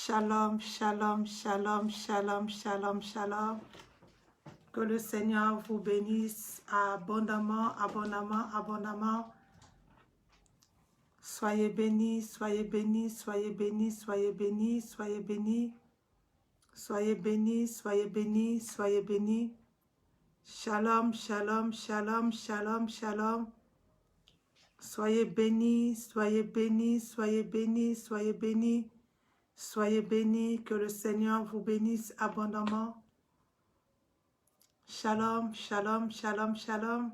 Shalom, shalom, shalom, shalom, shalom, shalom. Que le Seigneur vous bénisse abondamment, abondamment, abondamment. Soyez bénis, soyez bénis, soyez bénis, soyez bénis, soyez bénis. Soyez bénis, soyez bénis, soyez bénis. Shalom, shalom, shalom, shalom, shalom. Soyez bénis, soyez bénis, soyez bénis, soyez bénis. Soyez bénis, que le Seigneur vous bénisse abondamment. Shalom, shalom, shalom, shalom.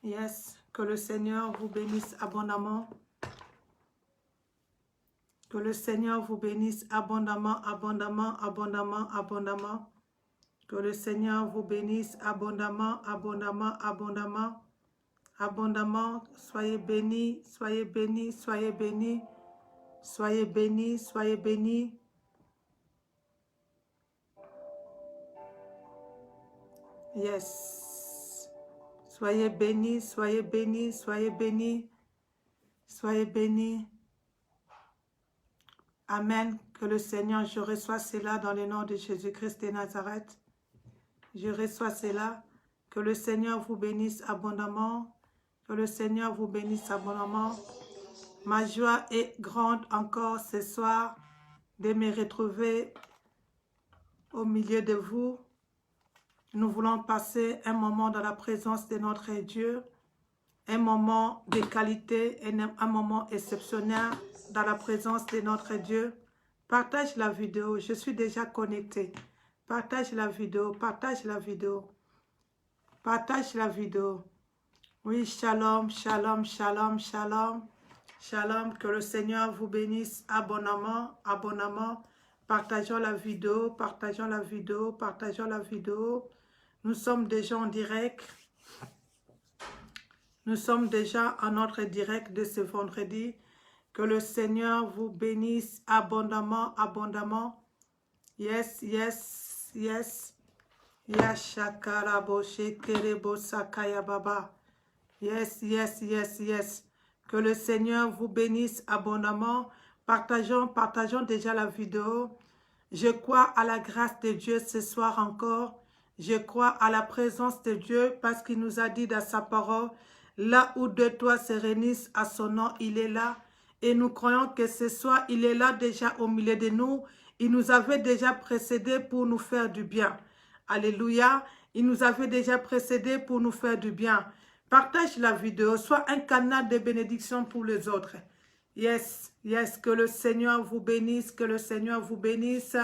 Yes, que le Seigneur vous bénisse abondamment. Que le Seigneur vous bénisse abondamment, abondamment, abondamment, abondamment. Que le Seigneur vous bénisse abondamment, abondamment, abondamment, abondamment. Soyez bénis, soyez bénis, soyez bénis. Soyez bénis, soyez bénis. Yes. Soyez bénis, soyez bénis, soyez bénis. Soyez bénis. Amen. Que le Seigneur, je reçois cela dans le nom de Jésus-Christ de Nazareth. Je reçois cela. Que le Seigneur vous bénisse abondamment. Que le Seigneur vous bénisse abondamment. Ma joie est grande encore ce soir de me retrouver au milieu de vous. Nous voulons passer un moment dans la présence de notre Dieu, un moment de qualité, un moment exceptionnel dans la présence de notre Dieu. Partage la vidéo, je suis déjà connecté. Partage la vidéo, partage la vidéo. Partage la vidéo. Oui, shalom, shalom, shalom, shalom. Shalom, que le Seigneur vous bénisse abondamment, abondamment. Partageons la vidéo, partageons la vidéo, partageons la vidéo. Nous sommes déjà en direct. Nous sommes déjà en notre direct de ce vendredi. Que le Seigneur vous bénisse abondamment, abondamment. Yes, yes, yes. Yashakarabo shekerebo sakaya baba. Yes, yes, yes, yes. Que le Seigneur vous bénisse abondamment. Partageons déjà la vidéo. Je crois à la grâce de Dieu ce soir encore. Je crois à la présence de Dieu parce qu'il nous a dit dans sa parole, là où deux toi se réunissent à son nom, il est là. Et nous croyons que ce soir, il est là déjà au milieu de nous. Il nous avait déjà précédé pour nous faire du bien. Alléluia. Il nous avait déjà précédé pour nous faire du bien. Partage la vidéo, soit un canal de bénédiction pour les autres. Yes, yes, que le Seigneur vous bénisse, que le Seigneur vous bénisse,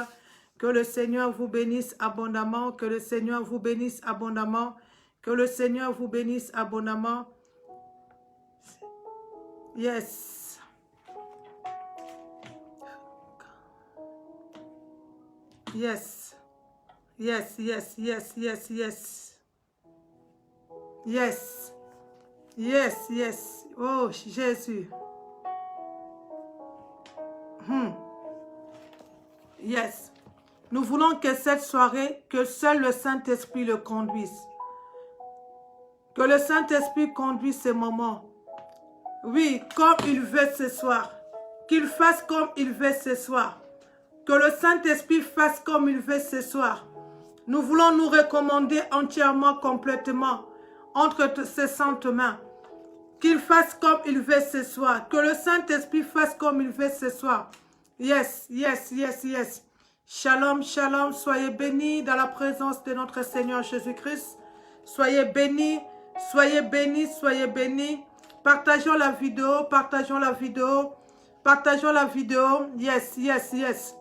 que le Seigneur vous bénisse abondamment, que le Seigneur vous bénisse abondamment, que le Seigneur vous bénisse abondamment. Yes. Yes. Yes, yes, yes, yes, yes. Yes. Yes, yes. Oh, Jésus. Yes. Nous voulons que cette soirée, que seul le Saint-Esprit le conduise. Que le Saint-Esprit conduise ce moment. Oui, comme il veut ce soir. Qu'il fasse comme il veut ce soir. Que le Saint-Esprit fasse comme il veut ce soir. Nous voulons nous recommander entièrement, complètement, entre ses saintes mains. Qu'il fasse comme il veut ce soir. Que le Saint-Esprit fasse comme il veut ce soir. Yes, yes, yes, yes. Shalom, shalom. Soyez bénis dans la présence de notre Seigneur Jésus-Christ. Soyez bénis, soyez bénis, soyez bénis. Partageons la vidéo, partageons la vidéo. Partageons la vidéo. Yes, yes, yes.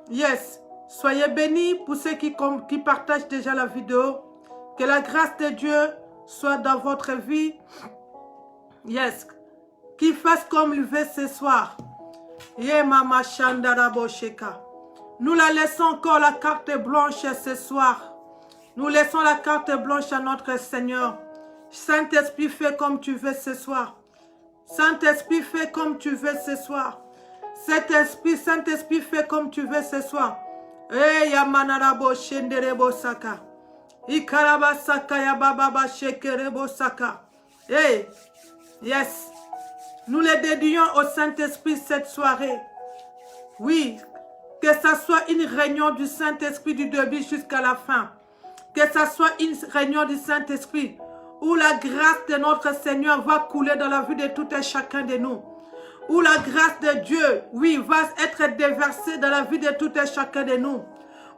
Yes. Soyez bénis pour ceux qui partagent déjà la vidéo. Que la grâce de Dieu soit dans votre vie. Yes. Qu'il fasse comme il veut ce soir. Nous la laissons encore la carte blanche ce soir. Nous laissons la carte blanche à notre Seigneur. Saint-Esprit, fais comme tu veux ce soir. Saint-Esprit, fais comme tu veux ce soir. Saint-Esprit, fais comme tu veux ce soir. Eh, Yamanarabo Shenderebo Saka. Ikaraba Saka Yababa Shekerebo Saka. Hey, yes. Nous les dédions au Saint-Esprit cette soirée. Oui, que ça soit une réunion du Saint-Esprit du début jusqu'à la fin. Que ça soit une réunion du Saint-Esprit où la grâce de notre Seigneur va couler dans la vie de tout et chacun de nous. Où la grâce de Dieu, oui, va être déversée dans la vie de tout et chacun de nous.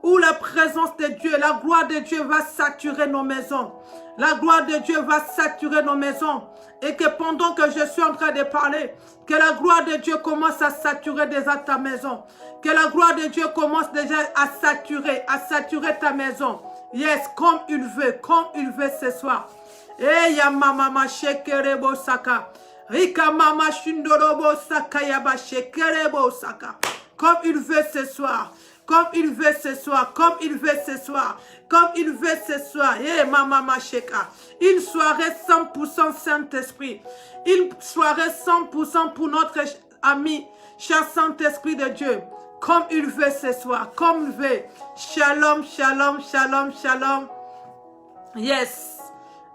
Où la présence de Dieu, la gloire de Dieu va saturer nos maisons. La gloire de Dieu va saturer nos maisons. Et que pendant que je suis en train de parler, que la gloire de Dieu commence à saturer déjà ta maison. Que la gloire de Dieu commence déjà à saturer ta maison. Yes, comme il veut ce soir. Eh ya mama shekerebo saka. Rika mama shindorobo saka yaba shekerebo saka. Comme il veut ce soir. Comme il veut ce soir, comme il veut ce soir, comme il veut ce soir. Eh, maman macheka. Une soirée 100% Saint-Esprit. Une soirée 100% pour notre ami, cher Saint-Esprit de Dieu. Comme il veut ce soir, comme il veut. Shalom, shalom, shalom, shalom. Yes.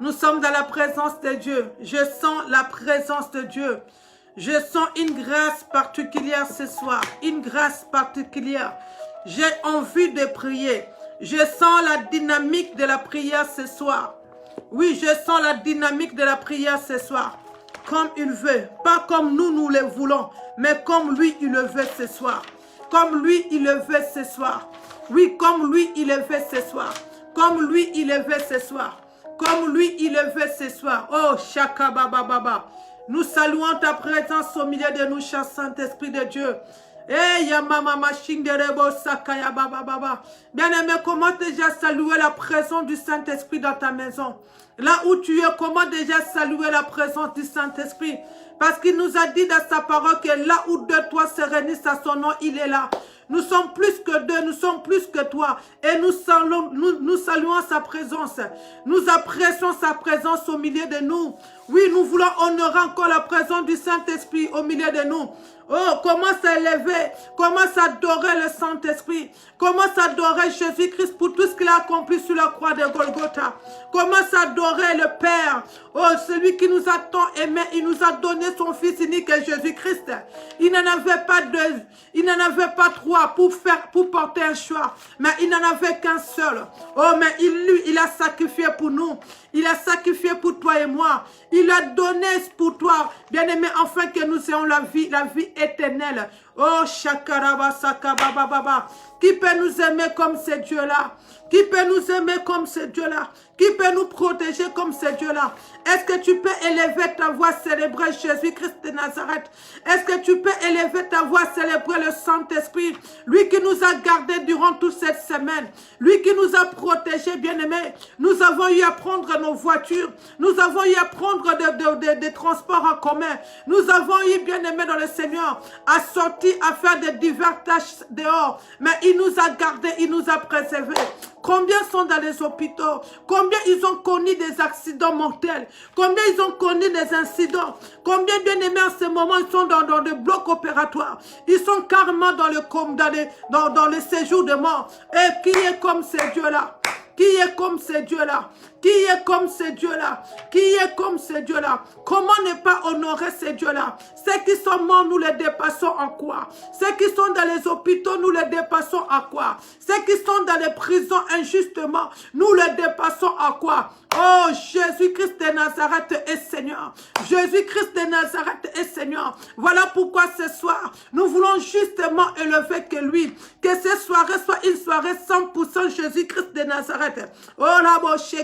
Nous sommes dans la présence de Dieu. Je sens la présence de Dieu. Je sens une grâce particulière ce soir. Une grâce particulière. J'ai envie de prier. Je sens la dynamique de la prière ce soir. Oui, je sens la dynamique de la prière ce soir. Comme il veut. Pas comme nous le voulons. Mais comme lui, il le veut ce soir. Comme lui, il le veut ce soir. Oui, comme lui, il le veut ce soir. Comme lui, il le veut ce soir. Comme lui, il le veut ce soir. Oh, Shaka Baba Baba. Nous saluons ta présence au milieu de nous, cher Saint-Esprit de Dieu. Eh, ya mama machine de rebo sakaya baba baba. Bien-aimé, comment déjà saluer la présence du Saint-Esprit dans ta maison? Là où tu es, comment déjà saluer la présence du Saint-Esprit? Parce qu'il nous a dit dans sa parole que là où deux, toi se réunissent à son nom, il est là. Nous sommes plus que deux, nous sommes plus que toi. Et nous saluons sa présence. Nous apprécions sa présence au milieu de nous. Oui, nous voulons honorer encore la présence du Saint-Esprit au milieu de nous. Oh, comment s'élever, comment s'adorer le Saint-Esprit, comment s'adorer Jésus-Christ pour tout ce qu'il a accompli sur la croix de Golgotha. Comment s'adorer le Père, oh, celui qui nous a tant aimé, il nous a donné son Fils unique, Jésus-Christ. Il n'en avait pas deux, il n'en avait pas trois pour porter un choix, mais il n'en avait qu'un seul. Oh, mais il a sacrifié pour nous, il a sacrifié pour toi et moi. Il a donné pour toi, bien-aimé, afin que nous ayons la vie éternelle. Oh, Shakaraba Sakababa Baba. Qui peut nous aimer comme ce Dieu-là? Qui peut nous aimer comme ce Dieu-là? Qui peut nous protéger comme ce Dieu-là? Est-ce que tu peux élever ta voix, célébrer Jésus-Christ de Nazareth? Est-ce que tu peux élever ta voix, célébrer le Saint-Esprit? Lui qui nous a gardés durant toute cette semaine. Lui qui nous a protégés, bien-aimés. Nous avons eu à prendre nos voitures. Nous avons eu à prendre des transports en commun. Nous avons eu, bien-aimés dans le Seigneur, à sortir, à faire des divers tâches dehors. Mais il nous a gardés, il nous a préservés. Combien sont dans les hôpitaux? Combien ils ont connu des accidents mortels? Combien ils ont connu des incidents? Combien, bien aimés, en ce moment, ils sont dans des blocs opératoires? Ils sont carrément dans le séjour de mort. Et qui est comme ces dieux-là? Qui est comme ces dieux-là? Qui est comme ces dieux-là? Qui est comme ces dieux-là? Comment ne pas honorer ces dieux-là? Ceux qui sont morts, nous les dépassons en quoi? Ceux qui sont dans les hôpitaux, nous les dépassons à quoi? Ceux qui sont dans les prisons injustement, nous les dépassons à quoi? Oh, Jésus-Christ de Nazareth est Seigneur. Jésus-Christ de Nazareth est Seigneur. Voilà pourquoi ce soir, nous voulons justement élever que lui. Que cette soirée soit une soirée 100% Jésus-Christ de Nazareth. Oh, la boche,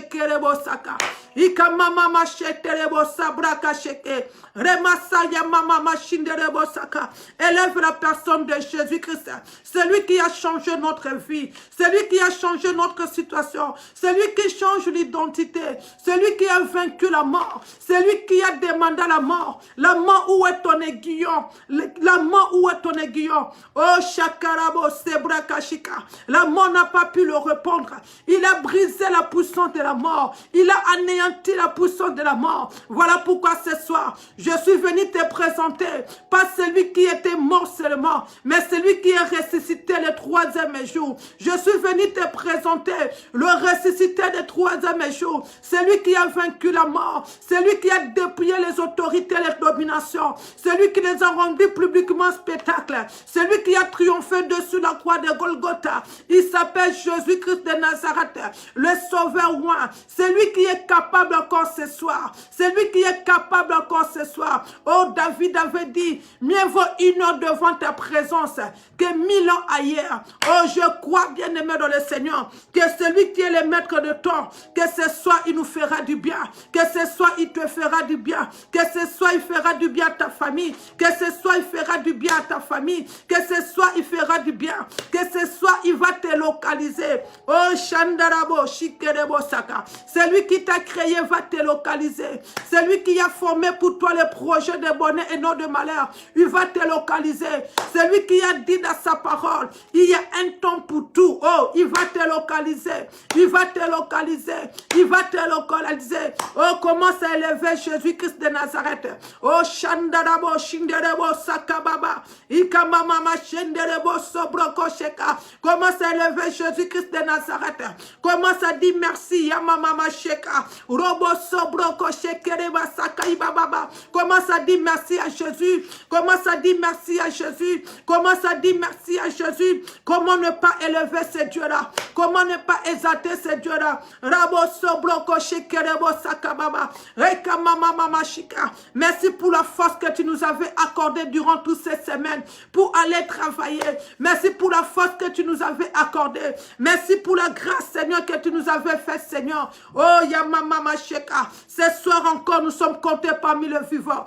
saka. Ika mama macheterebo sabraka sheke. Remasaya mama machinderebo saka. Élève la personne de Jésus-Christ. Celui qui a changé notre vie. Celui qui a changé notre situation. Celui qui change l'identité. Celui qui a vaincu la mort. Celui qui a demandé la mort. La mort, où est ton aiguillon? La mort, où est ton aiguillon? Oh, shakarabo sebraka shika. La mort n'a pas pu le répondre. Il a brisé la puissance de la mort. mort. Il a anéanti la puissance de la mort. Voilà pourquoi ce soir, je suis venu te présenter, pas celui qui était mort seulement, mais celui qui est ressuscité le troisième jour. Je suis venu te présenter le ressuscité le troisième jour, celui qui a vaincu la mort, celui qui a dépouillé les autorités, les dominations, celui qui les a rendus publiquement spectacle, celui qui a triomphé dessus la croix de Golgotha. Il s'appelle Jésus-Christ de Nazareth, le Sauveur roi, celui qui est capable encore ce soir, celui qui est capable encore ce soir. Oh, David avait dit, mieux vaut une heure devant ta présence que 1000 ans ailleurs. Oh, je crois, bien-aimé dans le Seigneur, que celui qui est le maître de temps, que ce soir il nous fera du bien, que ce soir il te fera du bien, que ce soir il fera du bien à ta famille, que ce soir il fera du bien à ta famille, que ce soir il fera du bien, que ce soir il va te localiser. Oh, Shandarabo, Shikerebo Saka, celui qui t'a créé va te localiser, celui qui a formé pour toi le projet de bonheur et non de malheur, il va te localiser, celui qui a dit dans sa parole, il y a un temps pour tout. Oh, il va te localiser, il va te localiser, il va te localiser. Oh, commence à élever Jésus-Christ de Nazareth. Oh, Shandarabo, Shinderebo, Sakababa, Ikamama, Shenderebo, Sobroko, Sheka. Commence à élever Jésus-Christ de Nazareth. Commence à dire merci, Yamama, Sheka, Robo, Sobroko, Shekereba, Sakaibaba. Commence à dire merci à Jésus. Commence à dire merci à Jésus. Commence à dire merci à Jésus. Comment ne pas élever ce Dieu-là? Comment ne pas exalter ce Dieu-là? Rabo Sobroko Shekerebo Sakababa. Rekamama Mama Shika. Merci pour la force que tu nous avais accordée durant toutes ces semaines pour aller travailler. Merci pour la force que tu nous avais accordée. Merci pour la grâce, Seigneur, que tu nous avais fait, Seigneur. Oh, Yamama Masheka. Ce soir encore, nous sommes comptés parmi les vivants.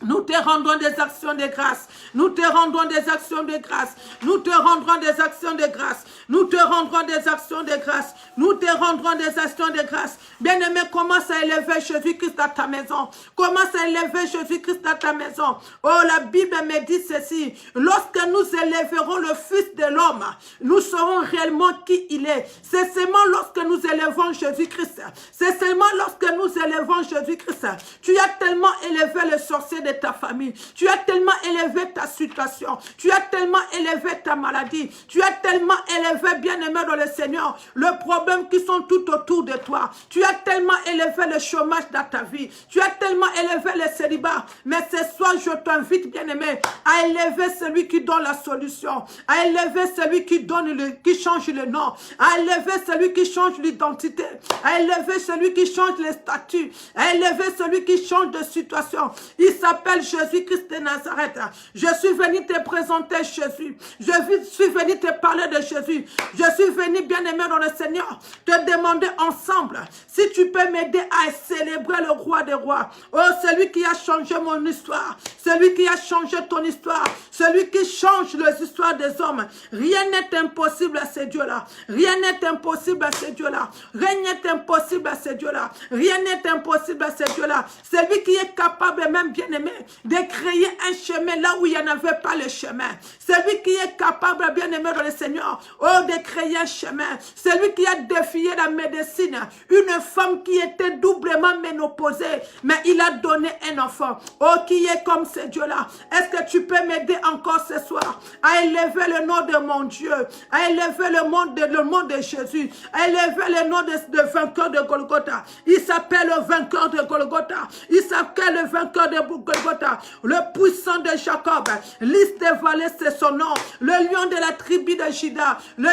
Nous te rendons des actions de grâce. Nous te rendons des actions de grâce. Nous te rendrons des actions de grâce. Nous te rendrons des actions de grâce. Nous te rendrons des actions de grâce. Bien-aimé, commence à élever Jésus-Christ à ta maison. Commence à élever Jésus-Christ à ta maison. Oh, la Bible me dit ceci. Lorsque nous élèverons le Fils de l'homme, nous saurons réellement qui il est. C'est seulement lorsque nous élevons Jésus-Christ. C'est seulement lorsque nous élevons Jésus-Christ. Tu as tellement élevé le sorcier de ta famille. Tu as tellement élevé ta situation. Tu as tellement élevé ta maladie. Tu as tellement élevé, bien-aimé dans le Seigneur, le problème qui sont tout autour de toi. Tu as tellement élevé le chômage dans ta vie. Tu as tellement élevé le célibat. Mais ce soir, je t'invite, bien-aimé, à élever celui qui donne la solution. À élever celui qui donne qui change le nom. À élever celui qui change l'identité. À élever celui qui change les statuts. À élever celui qui change de situation. Il s'appelle Jésus-Christ de Nazareth. Je suis venu te présenter Jésus. Je suis venu te parler de Jésus. Je suis venu, bien-aimé dans le Seigneur, te demander ensemble si tu peux m'aider à célébrer le roi des rois. Oh, celui qui a changé mon histoire. Celui qui a changé ton histoire. Celui qui change les histoires des hommes. Rien n'est impossible à ce Dieu-là. Rien n'est impossible à ce Dieu-là. Rien n'est impossible à ce Dieu-là. Rien n'est impossible à ce Dieu-là. Celui qui est capable, même bien-aimé, de créer un chemin là où il n'y en avait pas le chemin. Celui qui est capable, bien-aimé dans le Seigneur, oh, de créer un chemin. Celui qui a défié la médecine. Une femme qui était doublement ménopausée, mais il a donné un enfant. Oh, qui est comme ce Dieu-là. Est-ce que tu peux m'aider encore ce soir à élever le nom de mon Dieu, à élever le nom de Jésus, à élever le nom de vainqueur de Golgotha. Il s'appelle le vainqueur de Golgotha. Il s'appelle le vainqueur de Golgotha. Le puissant de Jacob. Lys des vallées, c'est son nom. Le lion de la tribu de Juda. Le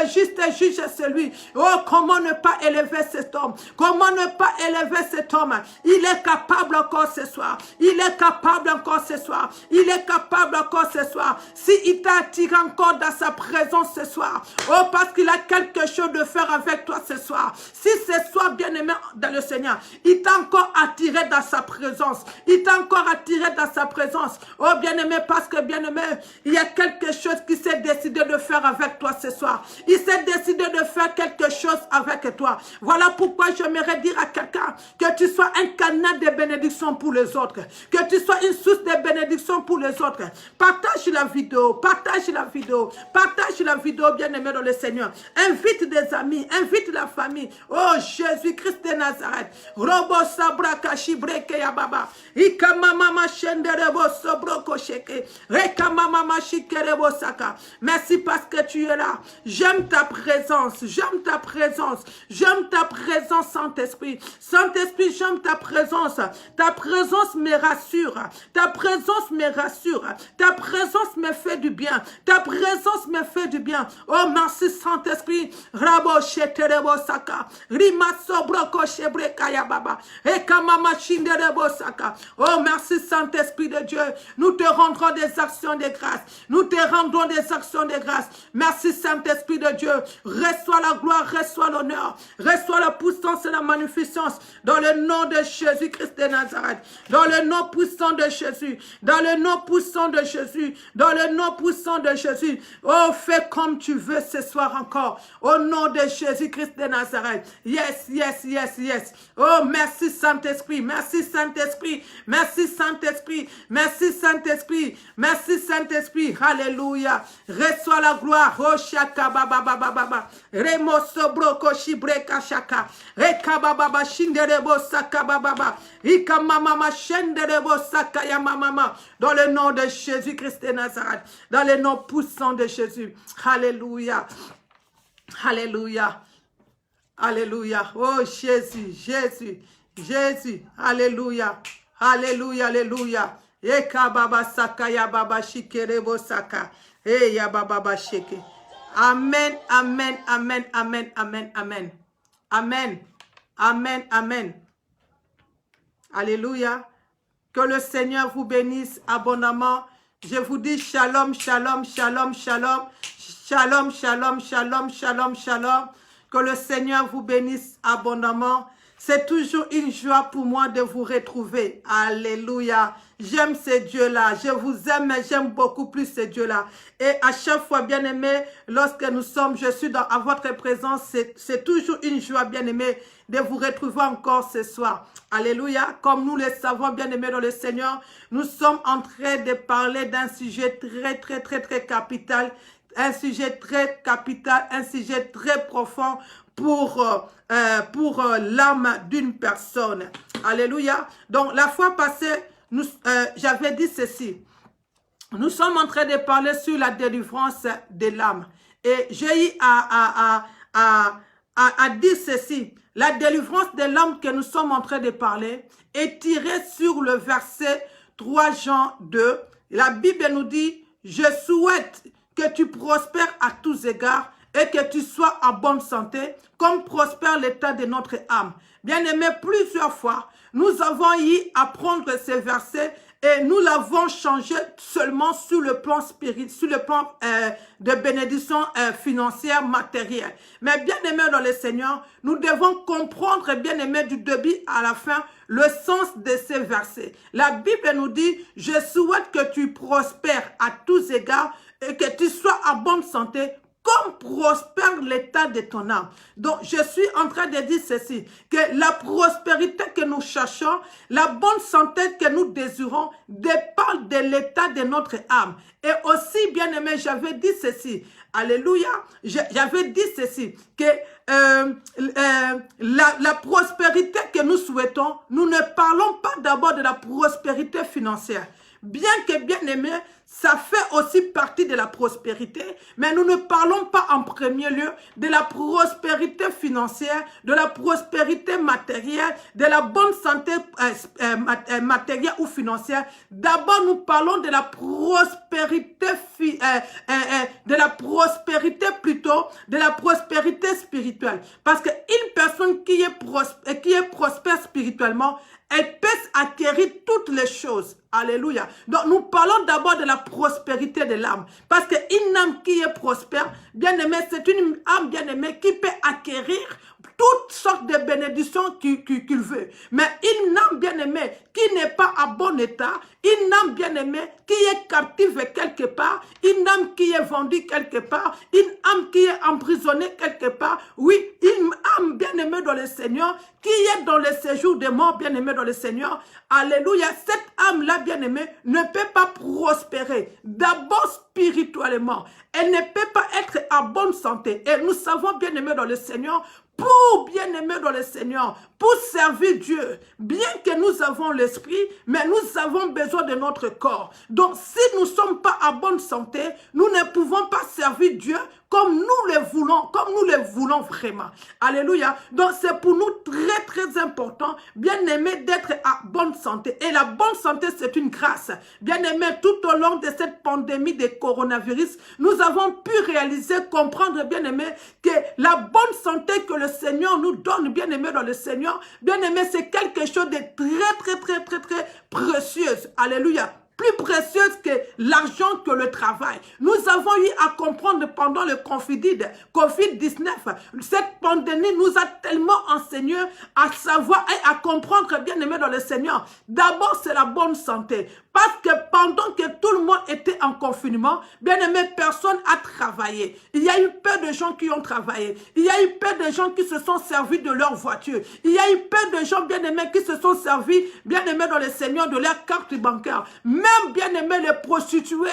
juste juge, c'est lui. Oh, comment ne pas élever cet homme? Comment ne pas élever cet homme? Il est capable encore ce soir. Il est capable encore ce soir. Il est capable encore ce soir. Si il t'a attiré encore dans sa présence ce soir. Oh, parce qu'il a quelque chose de faire avec toi ce soir. Si ce soir, bien-aimé dans le Seigneur, il t'a encore attiré dans sa présence. Il qui t'a encore attiré dans sa présence. Oh bien-aimé, parce que bien-aimé, il y a quelque chose qui s'est décidé de faire avec toi ce soir. Il s'est décidé de faire quelque chose avec toi. Voilà pourquoi j'aimerais dire à quelqu'un que tu sois un canal de bénédiction pour les autres. Que tu sois une source de bénédiction pour les autres. Partage la vidéo, partage la vidéo, partage la vidéo, bien-aimé dans le Seigneur. Invite des amis, invite la famille. Oh Jésus-Christ de Nazareth. Robo sabra kashibreke ya baba. Ika mama shenderebo sobroko sheke. Reka mama shikerebo saka. Merci parce que tu es là. J'aime ta présence, j'aime ta présence, j'aime ta présence, Saint-Esprit. Saint-Esprit, j'aime ta présence. Ta présence me rassure. Ta présence me rassure. Ta présence me fait du bien. Ta présence me fait du bien. Oh, merci, Saint-Esprit. Rabo sheterebo saka. Rima sobroko shebreka ya baba. Eka mama shinderebo saka. Oh, merci, Saint-Esprit de Dieu. Nous te rendrons des actions de grâce. Nous te rendons des actions de grâce. Merci, Saint-Esprit de Dieu. Reçois la gloire, reçois l'honneur. Reçois la puissance et la magnificence. Dans le nom de Jésus-Christ de Nazareth. Dans le nom puissant de Jésus. Dans le nom puissant de Jésus. Dans le nom puissant de Jésus. Oh, fais comme tu veux ce soir encore. Au nom de Jésus-Christ de Nazareth. Yes, yes, yes, yes. Oh, merci Saint-Esprit. Merci Saint-Esprit. Merci Saint-Esprit. Merci Saint-Esprit. Merci Saint-Esprit. Alléluia. Reçois la gloire. Oh, shaka baba baba baba. Remo sobroko shibreka shaka. Reka baba baba shinderebo saka baba baba. Ika mama shenderebo saka ya mama. Dans le nom de Jésus-Christ de Nazareth. Dans le nom puissant de Jésus. Alléluia. Alléluia. Alléluia. Oh Jésus, Jésus, Jésus. Alléluia. Alléluia, alléluia. Eka baba saka ya baba shikerebo saka. Eh ya baba sheke. Amen, amen, amen, amen, amen, amen. Amen, amen, amen. Alléluia. Que le Seigneur vous bénisse abondamment. Je vous dis shalom, shalom, shalom, shalom. Shalom, shalom, shalom, shalom, shalom. Que le Seigneur vous bénisse abondamment. C'est toujours une joie pour moi de vous retrouver. Alléluia. J'aime ce Dieu-là. Je vous aime, mais j'aime beaucoup plus ce Dieu-là. Et à chaque fois, bien-aimé, lorsque nous sommes, je suis à votre présence, c'est toujours une joie, bien-aimé, de vous retrouver encore ce soir. Alléluia. Comme nous le savons, bien-aimé dans le Seigneur, nous sommes en train de parler d'un sujet très capital. Un sujet très capital, un sujet très profond pour l'âme d'une personne. Alléluia. Donc, la fois passée, j'avais dit ceci. Nous sommes en train de parler sur la délivrance de l'âme. Et j'ai eu à dire ceci. La délivrance de l'âme que nous sommes en train de parler est tirée sur le verset 3 Jean 2. La Bible nous dit, je souhaite que tu prospères à tous égards et que tu sois en bonne santé, comme prospère l'état de notre âme. Bien-aimé, plusieurs fois, nous avons eu à prendre ces versets et nous l'avons changé seulement sur le plan spirituel, sur le plan de bénédiction financière, matérielle. Mais bien-aimé dans le Seigneur, nous devons comprendre, bien-aimé, du début à la fin, le sens de ces versets. La Bible nous dit, je souhaite que tu prospères à tous égards et que tu sois en bonne santé, comme prospère l'état de ton âme. Donc, je suis en train de dire ceci, que la prospérité que nous cherchons, la bonne santé que nous désirons, dépend de l'état de notre âme. Et aussi, bien aimé, j'avais dit ceci, alléluia, j'avais dit ceci, que la prospérité que nous souhaitons, nous ne parlons pas d'abord de la prospérité financière. Bien que, bien aimé, ça fait aussi partie de la prospérité, mais nous ne parlons pas en premier lieu de la prospérité financière, de la prospérité matérielle, de la bonne santé matérielle ou financière. D'abord, nous parlons de la prospérité, de la prospérité spirituelle. Parce qu'une personne qui est prospère spirituellement, elle peut acquérir toutes les choses. Alléluia. Donc, nous parlons d'abord de la prospérité de l'âme. Parce qu'une âme qui est prospère, bien-aimée, c'est une âme bien-aimée qui peut acquérir toutes sortes de bénédictions qu'il veut. Mais une âme bien-aimée qui n'est pas à bon état, une âme bien-aimée qui est captive quelque part, une âme qui est vendue quelque part, une âme qui est emprisonnée quelque part, oui, une âme bien-aimée dans le Seigneur, qui est dans le séjour des morts bien-aimés dans le Seigneur, alléluia, cette âme-là bien-aimée ne peut pas prospérer, d'abord spirituellement, elle ne peut pas être à bonne santé, et nous savons bien-aimés dans le Seigneur, pour bien-aimer dans le Seigneur, pour servir Dieu, bien que nous avons l'esprit, mais nous avons besoin de notre corps. Donc, si nous ne sommes pas à bonne santé, nous ne pouvons pas servir Dieu comme nous le voulons vraiment. Alléluia. Donc, c'est pour nous très, très important, bien-aimé, d'être à bonne santé. Et la bonne santé, c'est une grâce. Bien-aimé, tout au long de cette pandémie de coronavirus, nous avons pu réaliser, comprendre, bien-aimé, que la bonne santé que le Seigneur nous donne, bien-aimé dans le Seigneur, bien-aimé, c'est quelque chose de très précieuse. Alléluia. Plus précieuse que l'argent, que le travail. Nous avons eu à comprendre pendant le Covid-19, cette pandémie nous a tellement enseigné à savoir et à comprendre, bien aimé dans le Seigneur. D'abord, c'est la bonne santé. Parce que pendant que tout le monde était en confinement, bien aimé, personne n'a travaillé. Il y a eu peu de gens qui ont travaillé. Il y a eu peu de gens qui se sont servis de leur voiture. Il y a eu peu de gens, bien aimés, qui se sont servis, bien aimés dans le Seigneur, de leur carte bancaire. Même, bien aimés, les prostituées,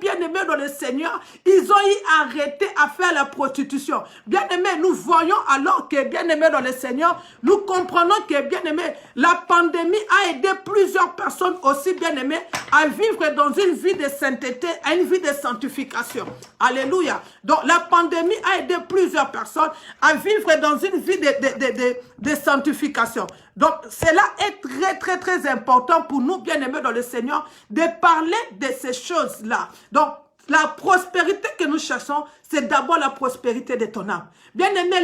bien aimés dans le Seigneur, ils ont eu arrêté à faire la prostitution. Bien aimés, nous voyons alors que, bien aimés dans le Seigneur, nous comprenons que, bien aimés, la pandémie a aidé plusieurs personnes aussi bien aimées à vivre dans une vie de sainteté, à une vie de sanctification. Alléluia. Donc la pandémie a aidé plusieurs personnes à vivre dans une vie de sanctification. Donc cela est très important pour nous bien aimés dans le Seigneur de parler de ces choses-là. Donc la prospérité que nous cherchons, c'est d'abord la prospérité de ton âme. Bien aimé,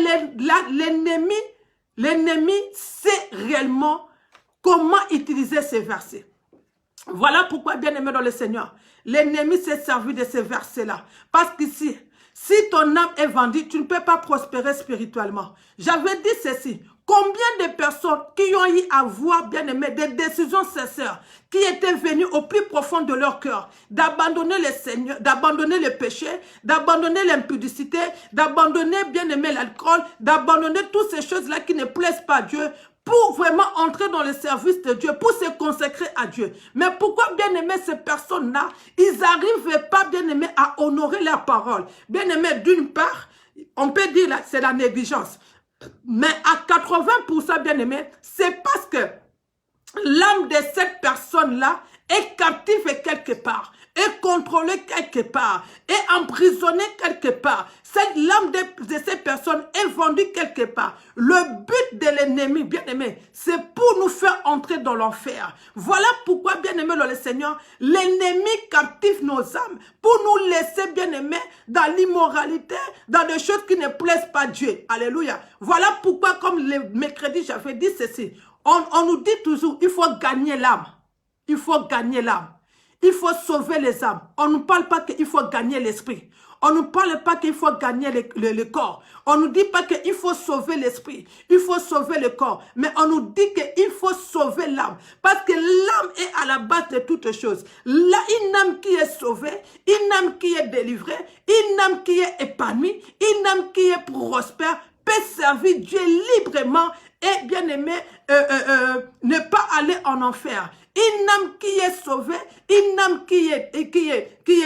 l'ennemi sait réellement comment utiliser ces versets. Voilà pourquoi, bien aimé dans le Seigneur, l'ennemi s'est servi de ces versets-là. Parce qu'ici, si ton âme est vendue, tu ne peux pas prospérer spirituellement. J'avais dit ceci. Combien de personnes qui ont eu à voir, bien aimé, des décisions sincères, qui étaient venues au plus profond de leur cœur, d'abandonner le Seigneur, d'abandonner le péché, d'abandonner l'impudicité, d'abandonner, bien aimé, l'alcool, d'abandonner toutes ces choses-là qui ne plaisent pas à Dieu, pour vraiment entrer dans le service de Dieu, pour se consacrer à Dieu. Mais pourquoi, bien aimé, ces personnes-là, ils n'arrivent pas, bien aimé, à honorer leur parole. Bien aimé, d'une part, on peut dire là, c'est la négligence. Mais à 80%, bien aimé, c'est parce que l'âme de cette personne-là est captive quelque part, est contrôlée quelque part, est emprisonnée quelque part. L'âme de ces personnes est vendue quelque part. Le but de l'ennemi, bien aimé, c'est pour nous faire entrer dans l'enfer. Voilà pourquoi, bien aimé dans le Seigneur, l'ennemi captive nos âmes pour nous laisser, bien aimé, dans l'immoralité, dans des choses qui ne plaisent pas à Dieu. Alléluia. Voilà pourquoi, comme le mercredi, j'avais dit ceci. On nous dit toujours, il faut gagner l'âme. Il faut gagner l'âme. Il faut sauver les âmes. On ne parle pas qu'il faut gagner l'esprit. On ne parle pas qu'il faut gagner le corps. On ne dit pas qu'il faut sauver l'esprit. Il faut sauver le corps. Mais on nous dit qu'il faut sauver l'âme. Parce que l'âme est à la base de toutes choses. Là, une âme qui est sauvée, une âme qui est délivrée, une âme qui est épanouie, une âme qui est prospère, peut servir Dieu librement et bien aimé, ne pas aller en enfer. Une âme qui est sauvée, une âme qui est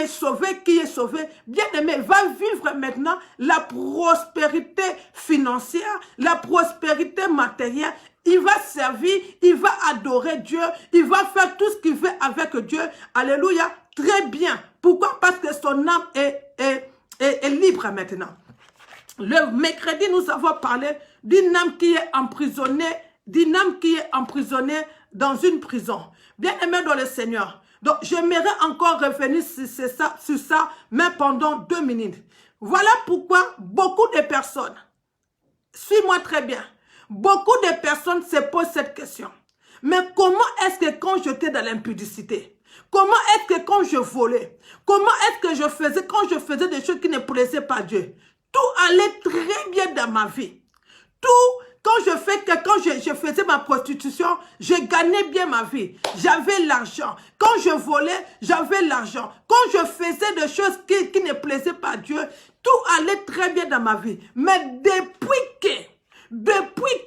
sauvée, bien aimé, va vivre maintenant la prospérité financière, la prospérité matérielle. Il va servir, il va adorer Dieu, il va faire tout ce qu'il veut avec Dieu. Alléluia, très bien. Pourquoi? Parce que son âme est libre maintenant. Le mercredi, nous avons parlé d'une âme qui est emprisonnée, dans une prison. Bien aimé dans le Seigneur. Donc, j'aimerais encore revenir sur ça, mais pendant 2 minutes. Voilà pourquoi beaucoup de personnes, suis-moi très bien, beaucoup de personnes se posent cette question. Mais comment est-ce que quand j'étais dans l'impudicité, comment est-ce que quand je volais, comment est-ce que je faisais quand je faisais des choses qui ne plaisaient pas à Dieu, Tout allait très bien dans ma vie. Tout, quand je faisais ma prostitution, je gagnais bien ma vie. J'avais l'argent. Quand je volais, j'avais l'argent. Quand je faisais des choses qui ne plaisaient pas à Dieu, tout allait très bien dans ma vie. Mais depuis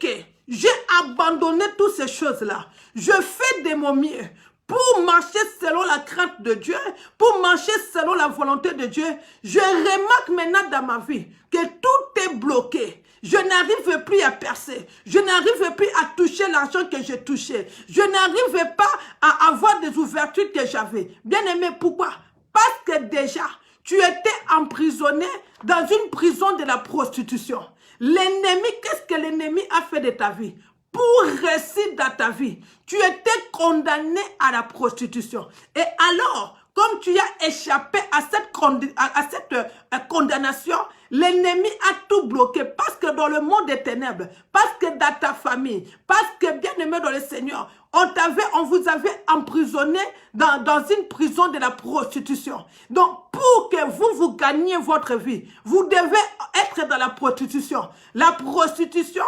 que j'ai abandonné toutes ces choses-là, je fais de mon mieux pour marcher selon la crainte de Dieu, pour marcher selon la volonté de Dieu. Je remarque maintenant dans ma vie que tout est bloqué. Je n'arrive plus à percer. Je n'arrive plus à toucher l'argent que j'ai touché. Je n'arrive pas à avoir des ouvertures que j'avais. Bien aimé, pourquoi? Parce que déjà, tu étais emprisonné dans une prison de la prostitution. L'ennemi, qu'est-ce que l'ennemi a fait de ta vie? Pour réussir dans ta vie, tu étais condamné à la prostitution. Et alors, comme tu as échappé à cette condamnation, l'ennemi a tout bloqué. Parce que dans le monde des ténèbres, parce que dans ta famille, parce que bien aimé dans le Seigneur, on vous avait emprisonné dans une prison de la prostitution. Donc, pour que vous gagniez votre vie, vous devez être dans la prostitution. La prostitution,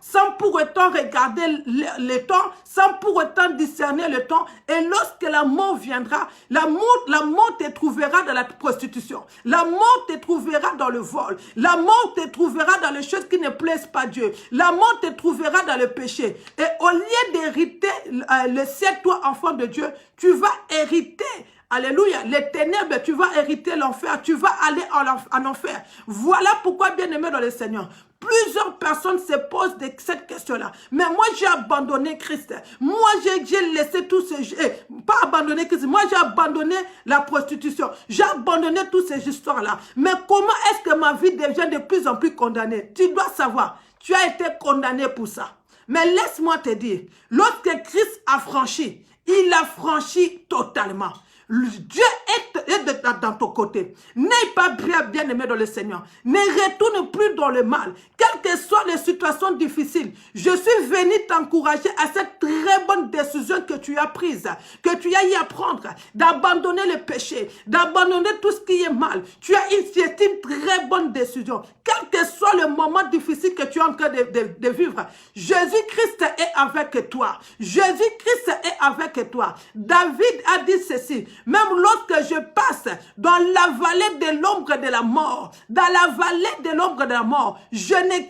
sans pour autant regarder le temps, sans pour autant discerner le temps. Et lorsque la mort viendra, la mort te trouvera dans la prostitution. La mort te trouvera dans le vol. La mort te trouvera dans les choses qui ne plaisent pas à Dieu. La mort te trouvera dans le péché. Et au lieu d'hériter le ciel, toi, enfant de Dieu, tu vas hériter, alléluia, les ténèbres, tu vas hériter l'enfer, tu vas aller en enfer. Voilà pourquoi, bien aimé dans le Seigneur, plusieurs personnes se posent cette question-là. Mais moi, j'ai abandonné Christ. Moi, j'ai laissé tout ce... Pas abandonné Christ. Moi, j'ai abandonné la prostitution. J'ai abandonné toutes ces histoires-là. Mais comment est-ce que ma vie devient de plus en plus condamnée? Tu dois savoir, tu as été condamné pour ça. Mais laisse-moi te dire, lorsque Christ a franchi, il a franchi totalement. Dieu est dans ton côté. N'aie pas bien aimé dans le Seigneur. Ne retourne plus dans le mal. Quelles que soient les situations difficiles, je suis venu t'encourager à cette très bonne décision que tu as prise, que tu as eu à prendre, d'abandonner le péché, d'abandonner tout ce qui est mal. C'est une très bonne décision. Quel que soit le moment difficile que tu es en train de vivre, Jésus-Christ est avec toi. Jésus-Christ est avec toi. David a dit ceci. Même lorsque je passe dans la vallée de l'ombre de la mort, dans la vallée de l'ombre de la mort, je ne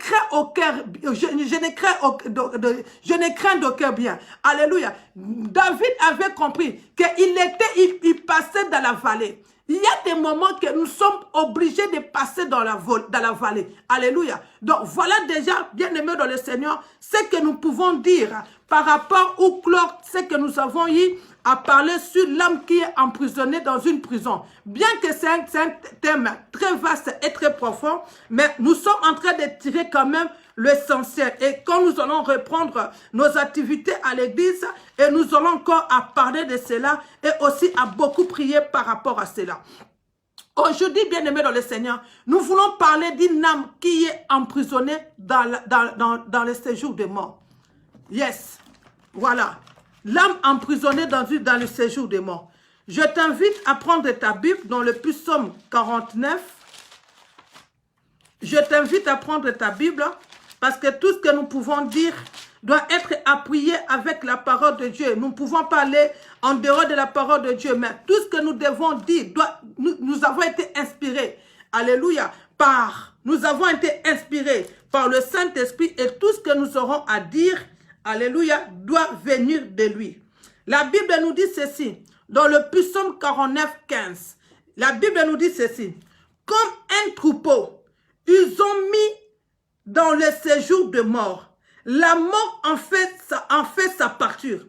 crains d'aucun bien. Alléluia. David avait compris qu'il passait dans la vallée. Il y a des moments que nous sommes obligés de passer dans la vallée. Alléluia. Donc voilà déjà, bien aimé dans le Seigneur, ce que nous pouvons dire par rapport au clore, ce que nous avons eu à parler sur l'âme qui est emprisonnée dans une prison. Bien que c'est un thème très vaste et très profond, mais nous sommes en train de tirer quand même l'essentiel. Et quand nous allons reprendre nos activités à l'église, et nous allons encore à parler de cela et aussi à beaucoup prier par rapport à cela. Aujourd'hui, bien aimé dans le Seigneur, nous voulons parler d'une âme qui est emprisonnée dans le séjour de mort. Yes, voilà. L'âme emprisonnée dans le séjour des morts. Je t'invite à prendre ta Bible dans le Psaume 49. Je t'invite à prendre ta Bible parce que tout ce que nous pouvons dire doit être appuyé avec la parole de Dieu. Nous ne pouvons pas aller en dehors de la parole de Dieu, mais tout ce que nous devons dire, nous avons été inspirés. Alléluia. Nous avons été inspirés par le Saint-Esprit et tout ce que nous aurons à dire, alléluia, doit venir de lui. La Bible nous dit ceci, dans le Psaume 49, 15. La Bible nous dit ceci. Comme un troupeau, ils ont mis dans le séjour de mort. La mort en fait sa parture.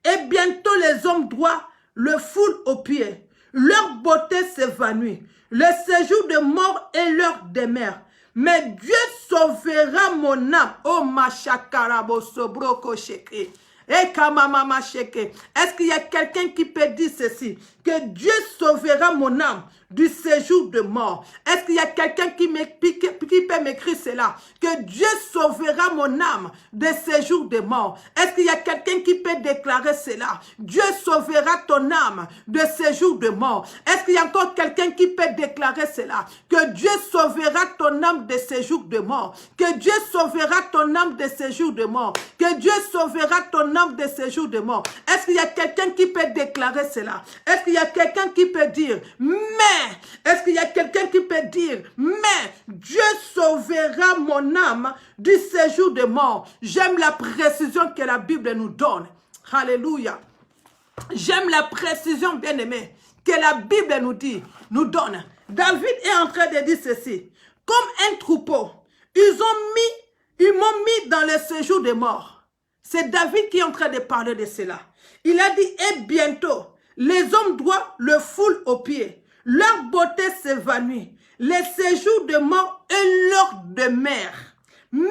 Et bientôt les hommes droits le foulent aux pieds. Leur beauté s'évanouit. Le séjour de mort est leur demeure. Mais Dieu sauvera mon âme. Oh, machakarabo sobroko sheke. Est-ce qu'il y a quelqu'un qui peut dire ceci? Que Dieu sauvera mon âme du séjour de mort. Est-ce qu'il y a quelqu'un qui peut m'écrire cela? Que Dieu sauvera mon âme de séjour de mort. Est-ce qu'il y a quelqu'un qui peut déclarer cela? Dieu sauvera ton âme de séjour de mort. Est-ce qu'il y a encore quelqu'un qui peut déclarer cela? Que Dieu sauvera ton âme de séjour de mort. Que Dieu sauvera ton âme de séjour de mort. Que Dieu sauvera ton âme de séjour de mort. Est-ce qu'il y a quelqu'un qui peut déclarer cela? Est-ce qu'il y a quelqu'un qui peut dire, mais, est-ce qu'il y a quelqu'un qui peut dire, mais Dieu sauvera mon âme du séjour de mort. J'aime la précision que la Bible nous donne. Alléluia. J'aime la précision, bien-aimée, que la Bible nous donne. David est en train de dire ceci. Comme un troupeau, ils m'ont mis dans le séjour de mort. C'est David qui est en train de parler de cela. Il a dit, et bientôt, les hommes droits le foulent aux pieds. Leur beauté s'évanouit. Les séjours de mort et leur demeure. Mais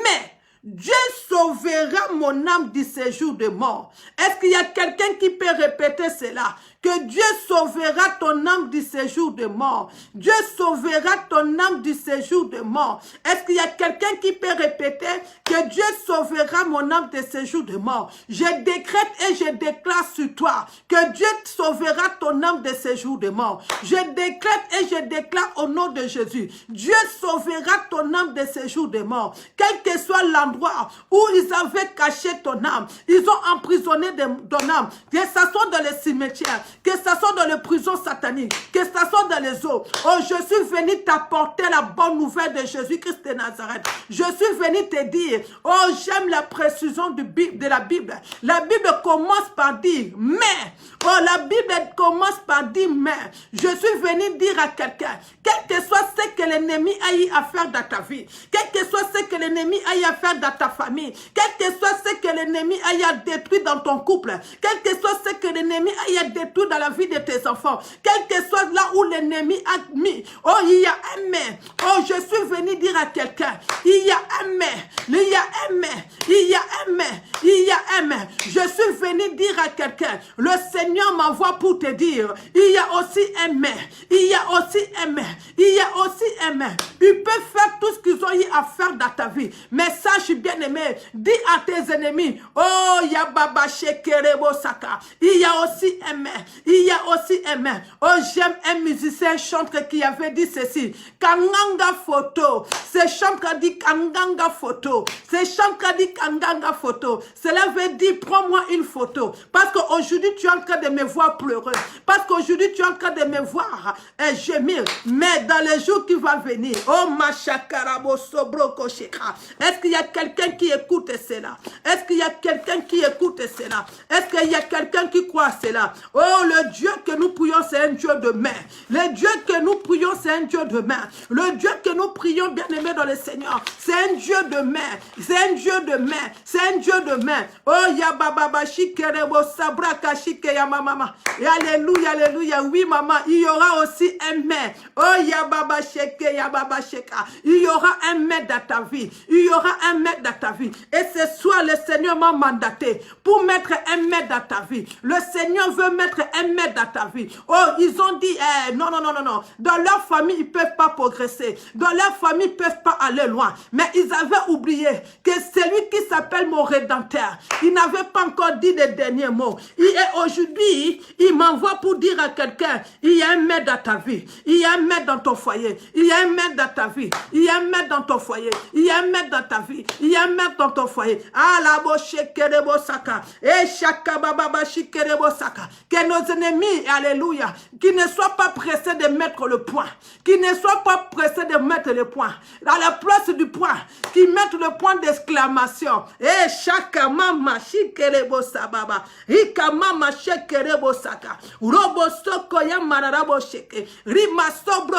Dieu sauvera mon âme du séjour de mort. Est-ce qu'il y a quelqu'un qui peut répéter cela? Que Dieu sauvera ton âme du séjour de mort. Dieu sauvera ton âme du séjour de mort. Est-ce qu'il y a quelqu'un qui peut répéter que Dieu sauvera mon âme du séjour de mort? Je décrète et je déclare sur toi que Dieu sauvera ton âme du séjour de mort. Je décrète et je déclare au nom de Jésus. Dieu sauvera ton âme du séjour de mort. Quel que soit l'endroit où ils avaient caché ton âme, ils ont emprisonné ton âme, que ce soit dans les cimetières, que ce soit dans les prisons sataniques, que ce soit dans les eaux. Oh, je suis venu t'apporter la bonne nouvelle de Jésus-Christ de Nazareth. Je suis venu te dire, oh, j'aime la précision de la Bible. La Bible commence par dire, mais. Oh, la Bible commence par dire, mais. Je suis venu dire à quelqu'un, quel que soit ce que l'ennemi a eu à faire dans ta vie, quel que soit ce que l'ennemi a eu à faire dans ta famille, quel que soit ce que l'ennemi a eu à détruire dans ton couple, quel que soit ce que l'ennemi a eu à détruire dans la vie de tes enfants, quel que soit là où l'ennemi a mis, oh, il y a un mais. Oh, je suis venu dire à quelqu'un, il y a un mais, il y a un mais, il y a un mais, il y a un mais. Je suis venu dire à quelqu'un, le Seigneur m'envoie pour te dire, il y a aussi un mais, il y a aussi un mais, il y a aussi un mais. Ils peuvent faire tout ce qu'ils ont eu à faire dans ta vie, mais sache bien aimé, dis à tes ennemis, oh, il y a Baba Shekerebo Saka, il y a aussi un mais, il y a aussi un mais. Oh, j'aime un musicien chanteur qui avait dit ceci, Kanganga photo, ce chanteur a dit Kanganga photo, ce chanteur a dit Kanganga photo, cela veut dire prends-moi une photo, parce qu'aujourd'hui tu es en train de me voir pleurer, parce qu'aujourd'hui tu es en train de me voir gémir, mais dans les jours qui vont venir, oh ma chakarabo sobro kosheka, est-ce qu'il y a quelqu'un qui écoute cela? Est-ce qu'il y a quelqu'un qui écoute cela? Est-ce qu'il y a quelqu'un qui croit cela? Oh, le Dieu que nous prions, c'est un Dieu de main. Le Dieu que nous prions, c'est un Dieu de main. Le Dieu que nous prions, bien-aimé dans le Seigneur, c'est un Dieu de main. C'est un Dieu de main. C'est un Dieu de main. Oh, Yababa Shikerebo Sabra Kashike Yamama. Et alléluia, alléluia. Oui, maman, il y aura aussi un main. Oh, Yababa Sheke, Yababa Sheka. Il y aura un main dans ta vie. Il y aura un main dans ta vie. Et ce soir, le Seigneur m'a mandaté pour mettre un main dans ta vie. Le Seigneur veut mettre un main dans ta vie. Oh, ils ont dit, non, non, non, non, non. Dans leur famille, ils ne peuvent pas progresser. Dans leur famille, ils ne peuvent pas aller loin. Mais ils avaient oublié que celui qui s'appelle mon Rédempteur, il n'avait pas encore dit les derniers mots. Et aujourd'hui, il m'envoie pour dire à quelqu'un, il y a un maître dans ta vie. Il y a un maître dans ton foyer. Il y a un maître dans ta vie. Il y a un maître dans ton foyer. Il y a un maître dans ta vie. Il y a un maître dans ton foyer. Ah, la boche kerebo saka. Et chaka baba shikerebo saka. Que nos ennemis, alléluia, qui ne soient pas pressés de mettre le point. Qui ne soient pas pressés de mettre le point. À la place du point, qui mettent le point d'exclamation. Et chaka mama shikerebo sababa. Ika mama shikerebo saka. Robo soko ya mararabo sheke. Rima sobro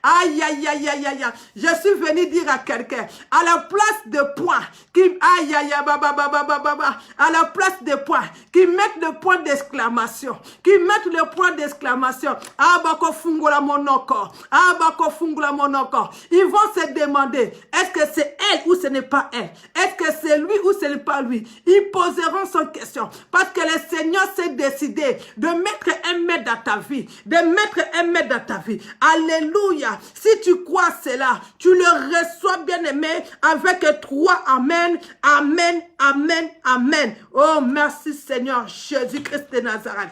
Aïe, aïe, aïe, aïe, aïe. Je suis venu dire à quelqu'un, à la place de points, qui, aïe, aïe, aïe, à la place de points, qui mettent le point d'exclamation, qui mettent le point d'exclamation. Abako fungula monoko, abako fungula monoko. Ils vont se demander, est-ce que c'est elle ou ce n'est pas elle? Est-ce que c'est lui ou ce n'est pas lui? Ils poseront son question. Parce que le Seigneur s'est décidé de mettre un maître dans ta vie. De mettre un maître dans ta vie. Alléluia. Si tu crois cela, tu le reçois, bien-aimé, avec 3 amen, amen, amen, amen. Oh, merci Seigneur Jésus-Christ de Nazareth.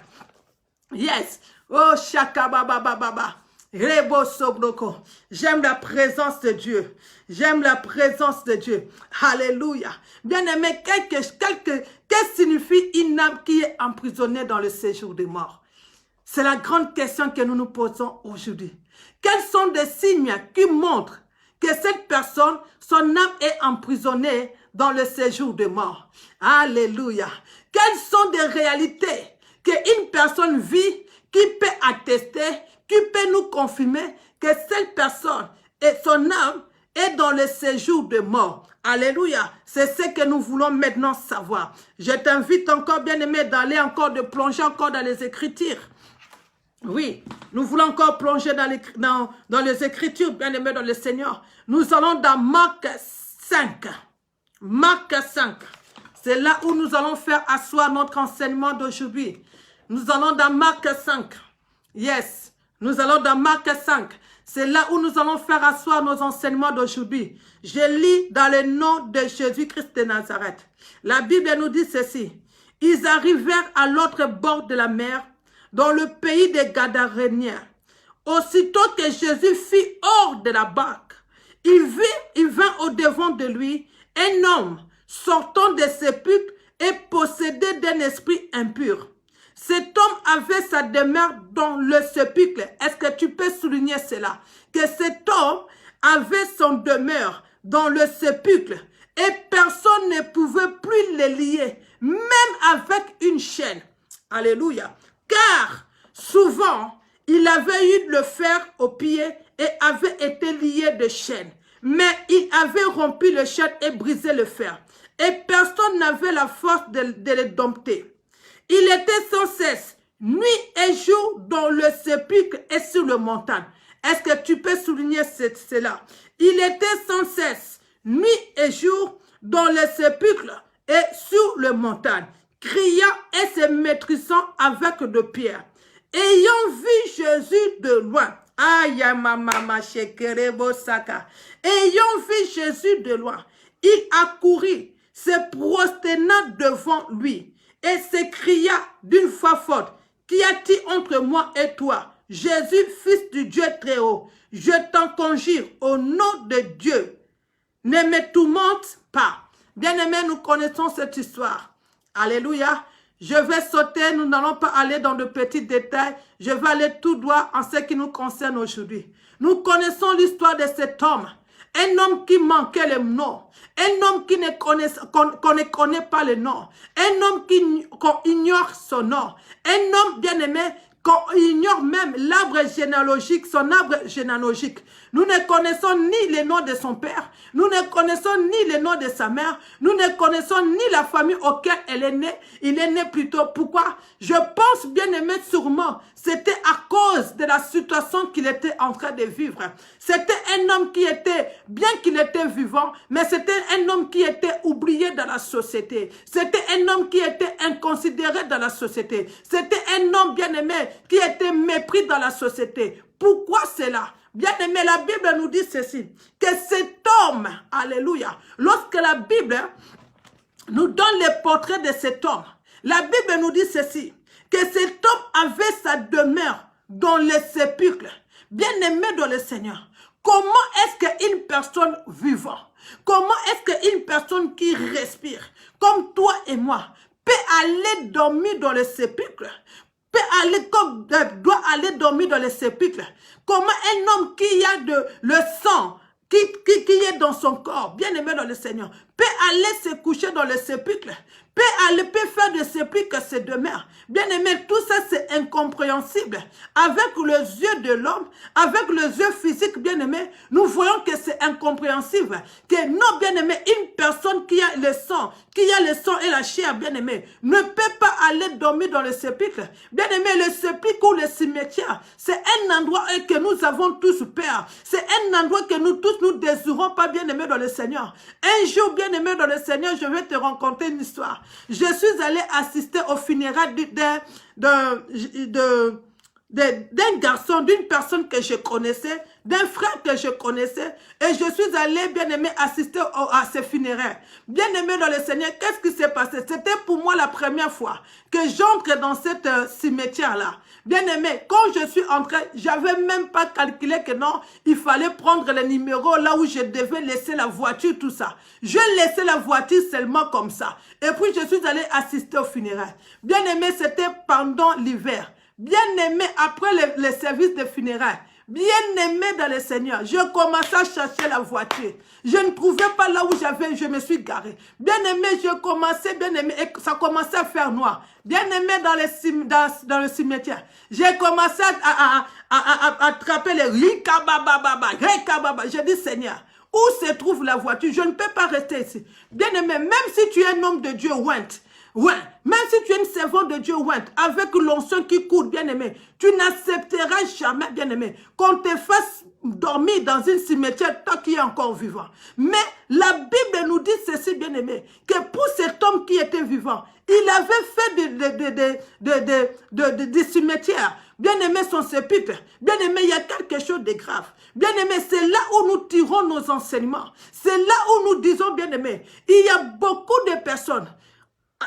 Yes. Oh, shakababababa. Rebo sobroko. J'aime la présence de Dieu. J'aime la présence de Dieu. Alléluia. Bien-aimé, qu'est-ce signifie une âme qui est emprisonnée dans le séjour des morts? C'est la grande question que nous nous posons aujourd'hui. Quels sont des signes qui montrent que cette personne, son âme est emprisonnée dans le séjour des morts? Alléluia. Quelles sont des réalités qu'une personne vit qui peut attester, qui peut nous confirmer que cette personne et son âme est dans le séjour de mort? Alléluia. C'est ce que nous voulons maintenant savoir. Je t'invite encore, bien-aimé, d'aller encore, de plonger encore dans les Écritures. Oui, nous voulons encore plonger dans les Écritures, bien-aimé dans le Seigneur. Nous allons dans Marc 5. Marc 5. C'est là où nous allons faire asseoir notre enseignement d'aujourd'hui. Nous allons dans Marc 5. Yes, nous allons dans Marc 5. C'est là où nous allons faire asseoir nos enseignements d'aujourd'hui. Je lis dans le nom de Jésus-Christ de Nazareth. La Bible nous dit ceci. Ils arrivèrent à l'autre bord de la mer, dans le pays des Gadaréniens. Aussitôt que Jésus fit hors de la barque, il vint au-devant de lui un homme sortant des sépulcres et possédé d'un esprit impur. Cet homme avait sa demeure dans le sépulcre. Est-ce que tu peux souligner cela? Que cet homme avait son demeure dans le sépulcre et personne ne pouvait plus le lier, même avec une chaîne. Alléluia. Car souvent, il avait eu le fer au pied et avait été lié de chaînes. Mais il avait rompu le chaîne et brisé le fer. Et personne n'avait la force de le dompter. Il était sans cesse, nuit et jour, dans le sépulcre et sur le montagne. Est-ce que tu peux souligner cela? Il était sans cesse, nuit et jour, dans le sépulcre et sur le montagne, criant et se maîtrisant avec de pierres. Ayant vu Jésus de loin, ayant vu Jésus de loin, il accourut, se prosterna devant lui et s'écria d'une voix forte, qu'y a-t-il entre moi et toi, Jésus, fils du Dieu très haut? Je t'en conjure au nom de Dieu, ne me tourmente pas. Bien-aimés, nous connaissons cette histoire. Alléluia. Je vais sauter, nous n'allons pas aller dans de petits détails. Je vais aller tout droit en ce qui nous concerne aujourd'hui. Nous connaissons l'histoire de cet homme. Un homme qui manquait le nom. Un homme qu'on ne connaît pas le nom. Un homme qu'on ignore son nom. Un homme bien-aimé qu'on ignore même l'arbre généalogique, son arbre généalogique. Nous ne connaissons ni le nom de son père, nous ne connaissons ni le nom de sa mère, nous ne connaissons ni la famille auquel elle est née. Il est né plutôt. Pourquoi? Je pense, bien aimé, sûrement, c'était à cause de la situation qu'il était en train de vivre. C'était un homme qui était, bien qu'il était vivant, mais c'était un homme qui était oublié dans la société. C'était un homme qui était inconsidéré dans la société. C'était un homme, bien aimé, qui était mépris dans la société. Pourquoi cela? Bien aimé, la Bible nous dit ceci, que cet homme, alléluia, lorsque la Bible nous donne le portrait de cet homme, la Bible nous dit ceci, que cet homme avait sa demeure dans le sépulcre. Bien aimé dans le Seigneur, comment est-ce qu'une personne vivante, comment est-ce qu'une personne qui respire, comme toi et moi, peut aller dormir dans le sépulcre, doit aller dormir dans le sépulcre? Comment un homme qui a le sang qui est dans son corps, bien-aimé dans le Seigneur, peut aller se coucher dans le sépulcre, peut faire de sépulcre ses demeures. Bien-aimé, tout ça c'est incompréhensible. Avec les yeux de l'homme, avec les yeux physiques, bien-aimé, nous voyons que c'est incompréhensible. Que non, bien-aimé, une personne qui a le sang, et la chair, bien-aimé, ne peut pas aller dormir dans le sépulcre. Bien-aimé, le sépulcre ou le cimetière, c'est un endroit que nous avons tous peur. C'est un endroit que nous tous nous désirons pas, bien-aimé dans le Seigneur. Un jour, bien-aimé dans le Seigneur, je vais te raconter une histoire. Je suis allé assister au funérailles d'un garçon, d'une personne que je connaissais, d'un frère que je connaissais, et je suis allé, bien-aimé, assister à ses funérailles. Bien-aimé dans le Seigneur, qu'est-ce qui s'est passé? C'était pour moi la première fois que j'entre dans cette cimetière-là. Bien-aimé, quand je suis entré, j'avais même pas calculé que non, il fallait prendre le numéro là où je devais laisser la voiture, tout ça. Je laissais la voiture seulement comme ça. Et puis, je suis allé assister aux funérailles. Bien-aimé, c'était pendant l'hiver. Bien-aimé, après le service de funérailles, bien-aimé dans le Seigneur, je commençais à chercher la voiture. Je ne trouvais pas là où je me suis garé. Bien-aimé, je commençais, bien-aimé, et ça commençait à faire noir. Bien-aimé dans le cimetière, j'ai commencé à attraper les rikabababa. J'ai dit, Seigneur, où se trouve la voiture? Je ne peux pas rester ici. Bien-aimé, même si tu es un homme de Dieu, ouais, même si tu es une servante de Dieu, avec l'onction qui court, bien-aimé, tu n'accepteras jamais, bien-aimé, qu'on te fasse dormir dans une cimetière tant qu'il est encore vivant. Mais la Bible nous dit ceci, bien-aimé, que pour cet homme qui était vivant, il avait fait des cimetières. Bien-aimé, son sépulcre. Bien-aimé, il y a quelque chose de grave. Bien-aimé, c'est là où nous tirons nos enseignements. C'est là où nous disons, bien-aimé, il y a beaucoup de personnes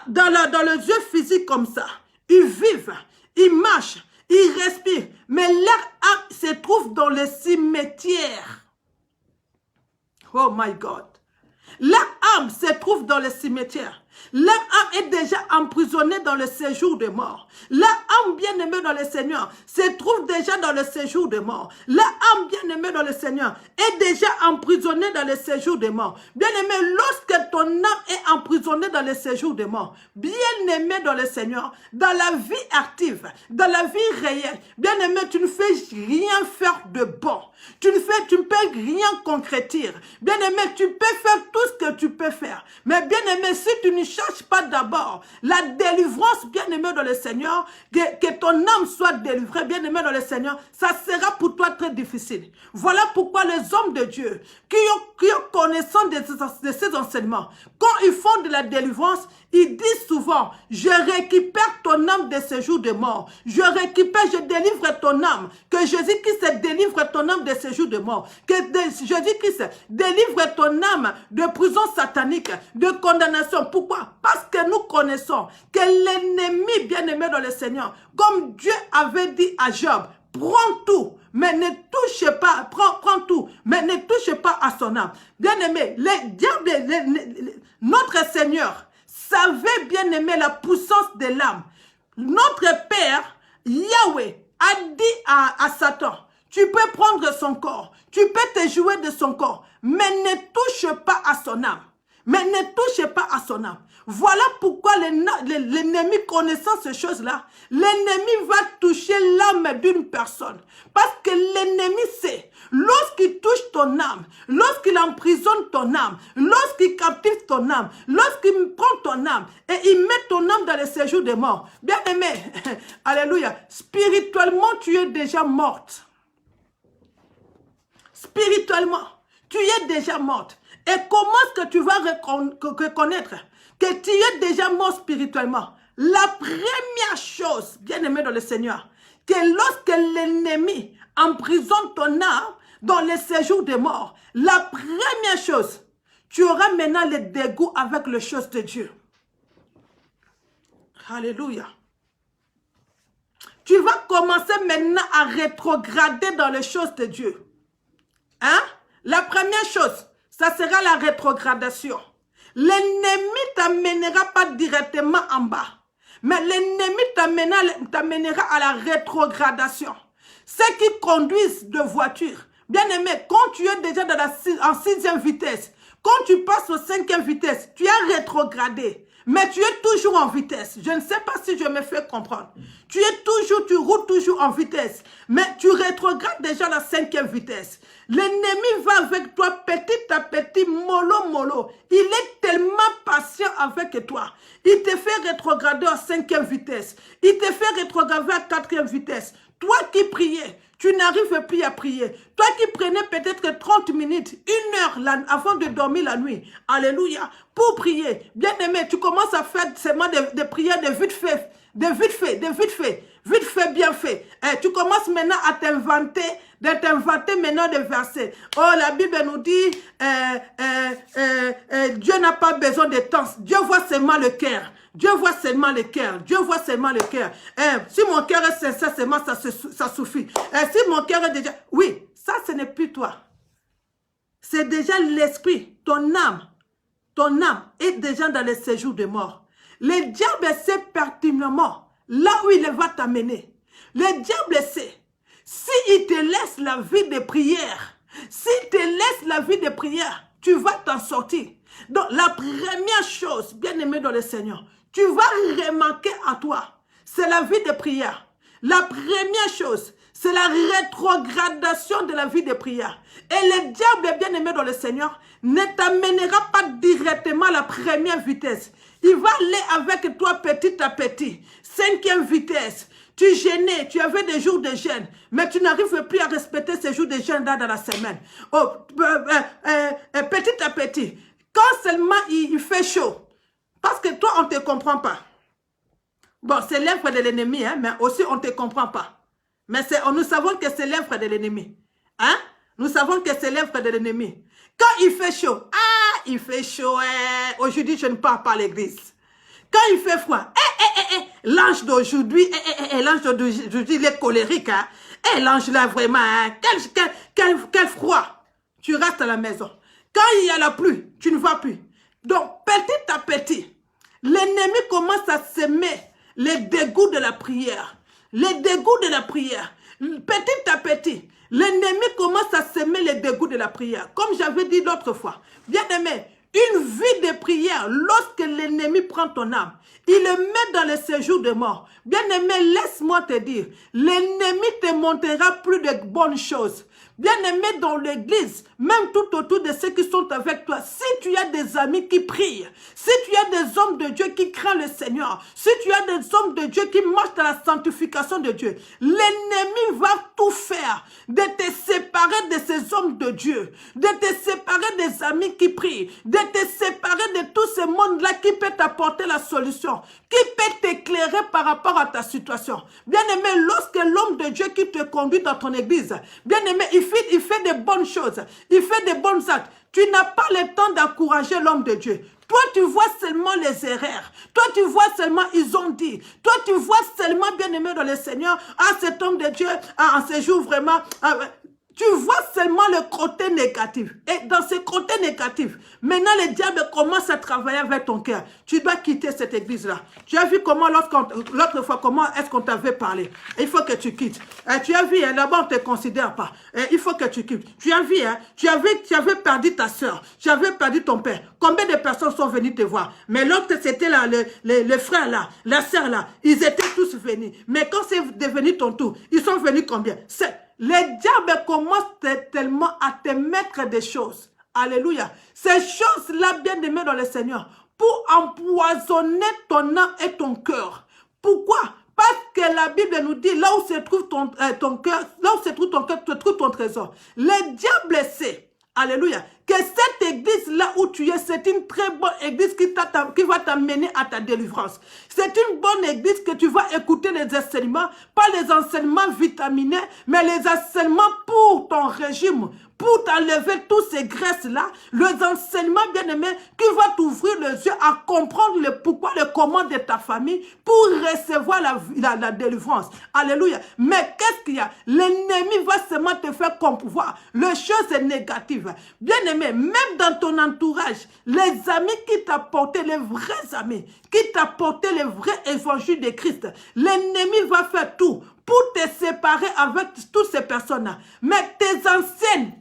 dans le jeu physique comme ça, ils vivent, ils marchent, ils respirent, mais leur âme se trouve dans le cimetière. Oh my God. Leur âme se trouve dans le cimetière. Leur âme est déjà emprisonnée dans le séjour de mort. Leur âme bien-aimée dans le Seigneur se trouve déjà dans le séjour de mort. Leur âme bien-aimée dans le Seigneur est déjà emprisonnée dans le séjour de mort. Bien-aimé, lorsque ton âme est emprisonnée dans le séjour de mort, bien-aimé dans le Seigneur, dans la vie active, dans la vie réelle, bien-aimé, tu ne fais rien faire de bon. Tu ne peux rien concrétiser. Bien-aimé, tu peux faire tout ce que tu peux faire. Mais bien-aimé, si tu ne cherches pas d'abord la délivrance, bien-aimé dans le Seigneur, que ton âme soit délivrée, bien-aimé dans le Seigneur, ça sera pour toi très difficile. Voilà pourquoi les hommes de Dieu, qui ont connaissance de ces enseignements, quand ils font de la délivrance, ils disent souvent, je récupère ton âme de ce jour de mort. Je délivre ton âme. Que Jésus-Christ délivre ton âme de ce jour de mort. Que Jésus-Christ délivre ton âme de prison satanique, de condamnation. Pourquoi? Parce que nous connaissons que l'ennemi bien-aimé dans le Seigneur, comme Dieu avait dit à Job, prends tout, mais ne touche pas, prends tout, mais ne touche pas à son âme. Bien-aimé, notre Seigneur savait bien aimer la puissance de l'âme. Notre Père, Yahweh, a dit à Satan, tu peux prendre son corps, tu peux te jouer de son corps, mais ne touche pas à son âme. Mais ne touche pas à son âme. Voilà pourquoi l'ennemi connaissant ces choses-là, l'ennemi va toucher l'âme d'une personne. Parce que l'ennemi sait, lorsqu'il touche ton âme, lorsqu'il emprisonne ton âme, lorsqu'il captive ton âme, lorsqu'il prend ton âme et il met ton âme dans le séjour des morts, bien aimé, alléluia, spirituellement tu es déjà morte. Spirituellement, tu es déjà morte. Et comment est-ce que tu vas reconnaître que tu es déjà mort spirituellement? La première chose, bien-aimé dans le Seigneur, que lorsque l'ennemi emprisonne ton âme dans le séjour des morts, la première chose, tu auras maintenant le dégoût avec les choses de Dieu. Alléluia. Tu vas commencer maintenant à rétrograder dans les choses de Dieu. Hein? La première chose, ça sera la rétrogradation. L'ennemi ne t'amènera pas directement en bas. Mais l'ennemi t'amènera à la rétrogradation. Ceux qui conduisent de voitures, Bien-aimé, quand tu es déjà en 6e vitesse, quand tu passes au 5e vitesse, tu as rétrogradé. Mais tu es toujours en vitesse. Je ne sais pas si je me fais comprendre. Tu roules toujours en vitesse. Mais tu rétrogrades déjà la 5e vitesse. L'ennemi va avec toi petit à petit, mollo, mollo. Il est tellement patient avec toi. Il te fait rétrograder en 5e vitesse. Il te fait rétrograder à 4e vitesse. Toi qui priais, tu n'arrives plus à prier. Toi qui prenais peut-être 30 minutes, 1 heure avant de dormir la nuit. Alléluia. Pour prier. Bien-aimé, tu commences à faire seulement des prières de vite fait. De vite fait, de vite fait. Vite fait, bien fait. Et tu commences maintenant à t'inventer maintenant des versets. Oh, la Bible nous dit, Dieu n'a pas besoin de temps. Dieu voit seulement le cœur. Dieu voit seulement le cœur. Dieu voit seulement le cœur. Si mon cœur est sincère, seulement ça suffit. Si mon cœur est déjà... Oui, ça, ce n'est plus toi. C'est déjà l'esprit, ton âme est déjà dans le séjour de mort. Le diable sait pertinemment là où il va t'amener. Le diable sait. S'il te laisse la vie de prière, s'il te laisse la vie de prière, tu vas t'en sortir. Donc, la première chose, bien aimé dans le Seigneur, tu vas remarquer à toi, c'est la vie de prière. La première chose, c'est la rétrogradation de la vie de prière. Et le diable, bien aimé dans le Seigneur, ne t'amènera pas directement à la première vitesse. Il va aller avec toi petit à petit. 5e vitesse. Tu gênais, tu avais des jours de jeûne, mais tu n'arrives plus à respecter ces jours de jeûne là dans la semaine. Oh, petit à petit. Quand seulement il fait chaud, parce que toi, on ne te comprend pas. Bon, c'est l'œuvre de l'ennemi, hein, mais aussi on ne te comprend pas. Mais nous savons que c'est l'œuvre de l'ennemi. Hein? Nous savons que c'est l'œuvre de l'ennemi. Quand il fait chaud, il fait chaud. Aujourd'hui, je ne pars pas à l'église. Quand il fait froid, l'ange d'aujourd'hui, l'ange d'aujourd'hui, il est colérique. Hein? L'ange là, vraiment, hein? Quel froid. Tu restes à la maison. Quand il y a la pluie, tu ne vas plus. Donc, petit à petit, l'ennemi commence à semer les dégoûts de la prière. Les dégoûts de la prière. Petit à petit, l'ennemi commence à semer les dégoûts de la prière. Comme j'avais dit l'autre fois. Bien aimé, une vie de prière, lorsque l'ennemi prend ton âme, il le met dans le séjour de mort. Bien aimé, laisse-moi te dire, l'ennemi te montrera plus de bonnes choses. Bien aimé dans l'église, même tout autour de ceux qui sont avec toi, si tu as des amis qui prient, si tu as des hommes de Dieu qui craignent le Seigneur, si tu as des hommes de Dieu qui marchent dans la sanctification de Dieu, l'ennemi va tout faire de te séparer de ces hommes de Dieu, de te séparer des amis qui prient, de te séparer de tout ce monde-là qui peut t'apporter la solution, qui peut t'éclairer par rapport à ta situation. Bien aimé, lorsque l'homme de Dieu qui te conduit dans ton église, bien aimé, il fait de bonnes choses, il fait de bons actes. Tu n'as pas le temps d'encourager l'homme de Dieu. Toi, tu vois seulement les erreurs. Toi, tu vois seulement, ils ont dit. Toi, tu vois seulement, bien aimé dans le Seigneur, cet homme de Dieu, en ce jour vraiment... tu vois seulement le côté négatif. Et dans ce côté négatif, maintenant le diable commence à travailler avec ton cœur. Tu dois quitter cette église-là. Tu as vu comment l'autre fois, comment est-ce qu'on t'avait parlé? Il faut que tu quittes. Tu as vu, là-bas on ne te considère pas. Il faut que tu quittes. Tu as vu, tu avais perdu ta soeur. Tu avais perdu ton père. Combien de personnes sont venues te voir? Mais lorsque c'était là, le frère là, la soeur là, ils étaient tous venus. Mais quand c'est devenu ton tour, ils sont venus combien? 7. Le diable commence tellement à te mettre des choses. Alléluia. Ces choses-là, bien aimées dans le Seigneur, pour empoisonner ton âme et ton cœur. Pourquoi? Parce que la Bible nous dit, là où se trouve ton cœur, là où se trouve ton cœur, se trouve ton trésor. Le diable sait, alléluia, que cette église-là où tu es, c'est une très bonne église qui va t'amener à ta délivrance. C'est une bonne église que tu vas écouter les enseignements, pas les enseignements vitaminés, mais les enseignements pour ton régime, pour t'enlever tous ces graisses-là, les enseignements bien-aimés qui vont t'ouvrir les yeux à comprendre le pourquoi, le comment de ta famille pour recevoir la délivrance. Alléluia. Mais qu'est-ce qu'il y a? L'ennemi va seulement te faire comprendre les choses négatives. Bien-aimé, même dans ton entourage, les amis qui t'apportent, les vrais amis, qui t'apportent le vrai évangile de Christ, l'ennemi va faire tout pour te séparé avec toutes ces personnes-là. Mais tes anciens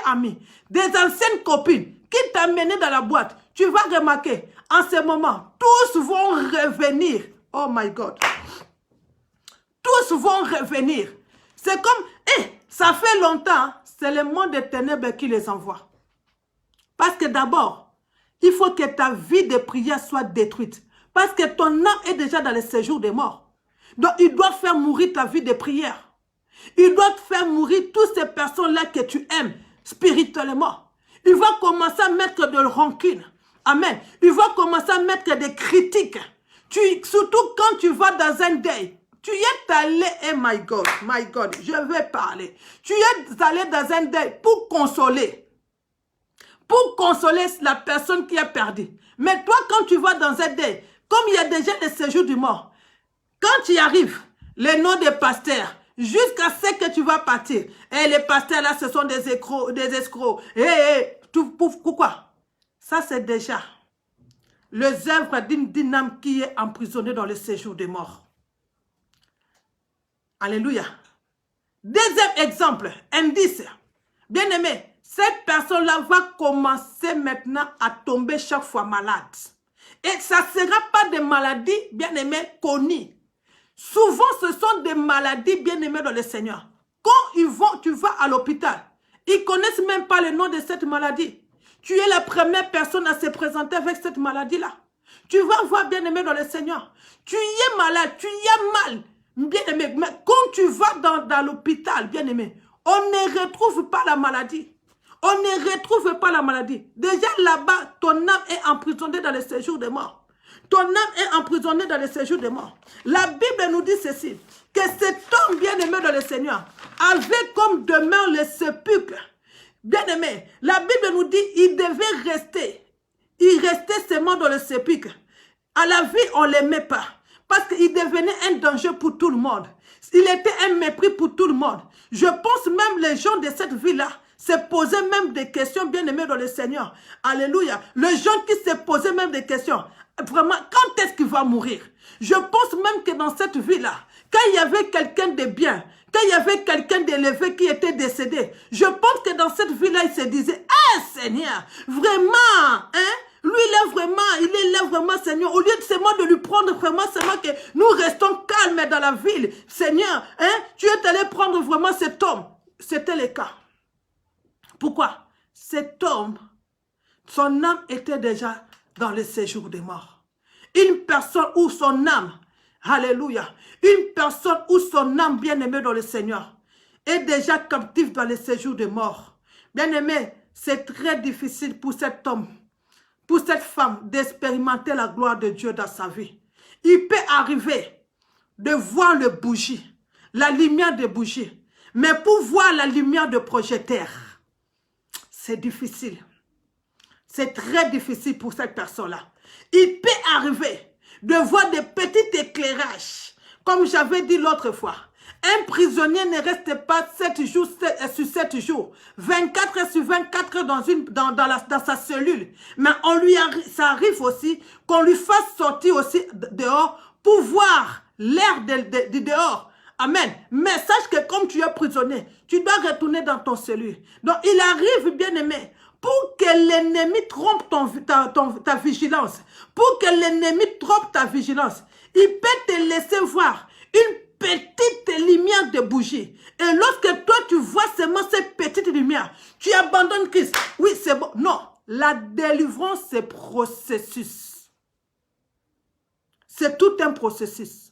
amis, des anciennes copines qui t'ont mené dans la boîte, tu vas remarquer, en ce moment, tous vont revenir. Oh my God. Tous vont revenir. C'est comme, ça fait longtemps, c'est le monde des ténèbres qui les envoie. Parce que d'abord, il faut que ta vie de prière soit détruite. Parce que ton âme est déjà dans le séjour des morts. Donc, il doit faire mourir ta vie de prière. Il doit faire mourir toutes ces personnes-là que tu aimes spirituellement. Il va commencer à mettre de rancune. Amen. Il va commencer à mettre des critiques. Surtout quand tu vas dans un deuil. Tu y es allé, my God, je vais parler. Tu y es allé dans un deuil pour consoler. Pour consoler la personne qui a perdu. Mais toi, quand tu vas dans un deuil, comme il y a déjà le séjour du mort, quand tu y arrives, les noms des pasteurs, jusqu'à ce que tu vas partir, et les pasteurs là, ce sont des escrocs. Pourquoi? Ça, c'est déjà les œuvres d'une âme qui est emprisonnée dans le séjour des morts. Alléluia. Deuxième exemple, indice. Bien aimé, cette personne-là va commencer maintenant à tomber chaque fois malade. Et ça ne sera pas des maladies, bien aimées, connues. Souvent, ce sont des maladies, bien aimées dans le Seigneur. Quand tu vas à l'hôpital, ils ne connaissent même pas le nom de cette maladie. Tu es la première personne à se présenter avec cette maladie-là. Tu vas voir, bien aimé dans le Seigneur. Tu y es malade, tu y as mal. Bien aimé, mais quand tu vas dans l'hôpital, bien aimé, on ne retrouve pas la maladie. On ne retrouve pas la maladie. Déjà là-bas, ton âme est emprisonnée dans le séjour des morts. Ton âme est emprisonnée dans le séjour des morts. La Bible nous dit ceci, que cet homme bien aimé dans le Seigneur avait comme demeure le sépulcre. Bien aimé, la Bible nous dit il devait rester. Il restait seulement dans le sépulcre. À la vie, on ne l'aimait pas. Parce qu'il devenait un danger pour tout le monde. Il était un mépris pour tout le monde. Je pense même les gens de cette ville-là se posaient même des questions, bien aimés dans le Seigneur. Alléluia. Les gens qui se posaient même des questions. Vraiment, quand est-ce qu'il va mourir? Je pense même que dans cette ville-là, quand il y avait quelqu'un de bien, quand il y avait quelqu'un d'élevé qui était décédé, je pense que dans cette ville-là, il se disait, ah Seigneur, vraiment, hein? Lui, il est là vraiment, Seigneur. Au lieu de seulement de lui prendre vraiment, seulement que nous restons calmes dans la ville. Seigneur, hein, tu es allé prendre vraiment cet homme. C'était le cas. Pourquoi? Cet homme, son âme était déjà dans le séjour des morts. Une personne où son âme, alléluia, une personne où son âme bien-aimée dans le Seigneur est déjà captive dans le séjour des morts. Bien-aimé, c'est très difficile pour cet homme, pour cette femme d'expérimenter la gloire de Dieu dans sa vie. Il peut arriver de voir le bougie, la lumière de bougie, mais pour voir la lumière de projecteur, c'est difficile. C'est très difficile pour cette personne-là. Il peut arriver de voir des petits éclairages, comme j'avais dit l'autre fois. Un prisonnier ne reste pas 7 jours sur 7 jours, 24 heures sur 24 heures dans sa cellule. Mais ça arrive aussi qu'on lui fasse sortir aussi dehors pour voir l'air de dehors. Amen. Mais sache que comme tu es prisonnier, tu dois retourner dans ton cellule. Donc il arrive, bien aimé, pour que l'ennemi trompe ta vigilance, pour que l'ennemi trompe ta vigilance, il peut te laisser voir une petite lumière de bougie. Et lorsque toi, tu vois seulement cette petite lumière, tu abandonnes Christ. Oui, c'est bon. Non, la délivrance, c'est processus. C'est tout un processus.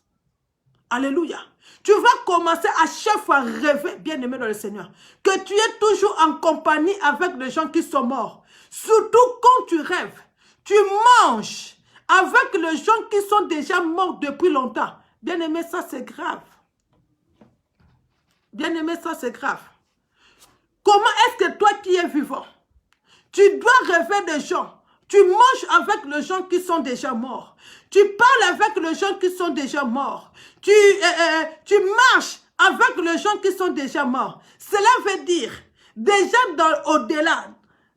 Alléluia. Tu vas commencer à chaque fois à rêver, bien-aimé dans le Seigneur, que tu es toujours en compagnie avec les gens qui sont morts. Surtout quand tu rêves, tu manges avec les gens qui sont déjà morts depuis longtemps. Bien-aimé, ça c'est grave. Bien-aimé, ça c'est grave. Comment est-ce que toi qui es vivant, tu dois rêver des gens? Tu manges avec les gens qui sont déjà morts. Tu parles avec les gens qui sont déjà morts. Tu marches avec les gens qui sont déjà morts. Cela veut dire, déjà au-delà,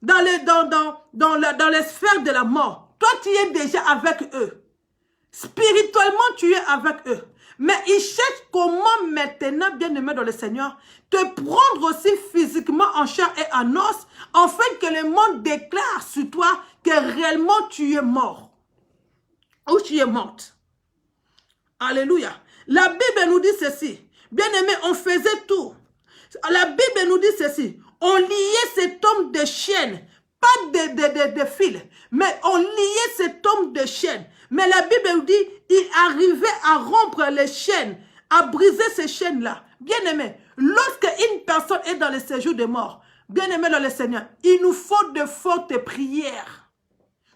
dans les sphères de la mort, toi tu es déjà avec eux. Spirituellement, tu es avec eux. Mais il cherche comment maintenant, bien-aimé dans le Seigneur, te prendre aussi physiquement en chair et en os, afin que le monde déclare sur toi que réellement tu es mort. Ou tu es morte. Alléluia. La Bible nous dit ceci. Bien-aimé, on faisait tout. La Bible nous dit ceci. On liait cet homme de chaînes, pas de fils, mais on liait cet homme de chaînes. Mais la Bible nous dit, il arrivait à rompre les chaînes, à briser ces chaînes-là. Bien-aimé, lorsque une personne est dans le séjour des morts, bien-aimé dans le Seigneur, il nous faut de fortes prières.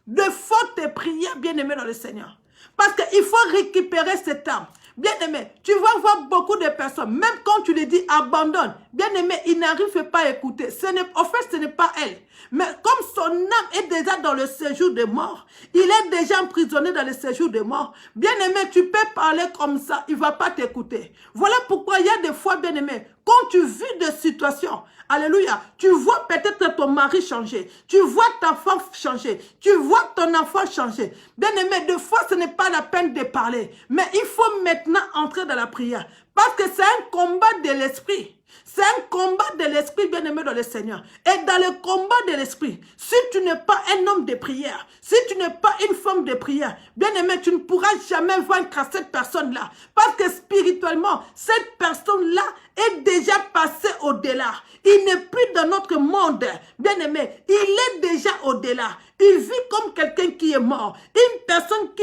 De fortes prières, bien-aimé dans le Seigneur. Parce qu'il faut récupérer cette âme. Bien-aimé, tu vas voir beaucoup de personnes, même quand tu les dis abandonne, bien-aimé, ils n'arrivent pas à écouter. En fait, ce n'est pas elle. Mais comme son âme est déjà dans le séjour des morts, il est déjà emprisonné dans le séjour des morts. Bien-aimé, tu peux parler comme ça, il ne va pas t'écouter. Voilà pourquoi il y a des fois, bien-aimé, quand tu vis des situations, alléluia, tu vois peut-être ton mari changer, tu vois ta femme changer, tu vois ton enfant changer. Bien-aimé, des fois, ce n'est pas la peine de parler, mais il faut maintenant entrer dans la prière, parce que c'est un combat de l'esprit. C'est un combat de l'esprit, bien-aimé dans le Seigneur. Et dans le combat de l'esprit, si tu n'es pas un homme de prière, si tu n'es pas une femme de prière, bien-aimé, tu ne pourras jamais vaincre cette personne-là. Parce que spirituellement, cette personne-là est déjà passée au-delà. Il n'est plus dans notre monde, bien-aimé. Il est déjà au-delà. Il vit comme quelqu'un qui est mort. Une personne que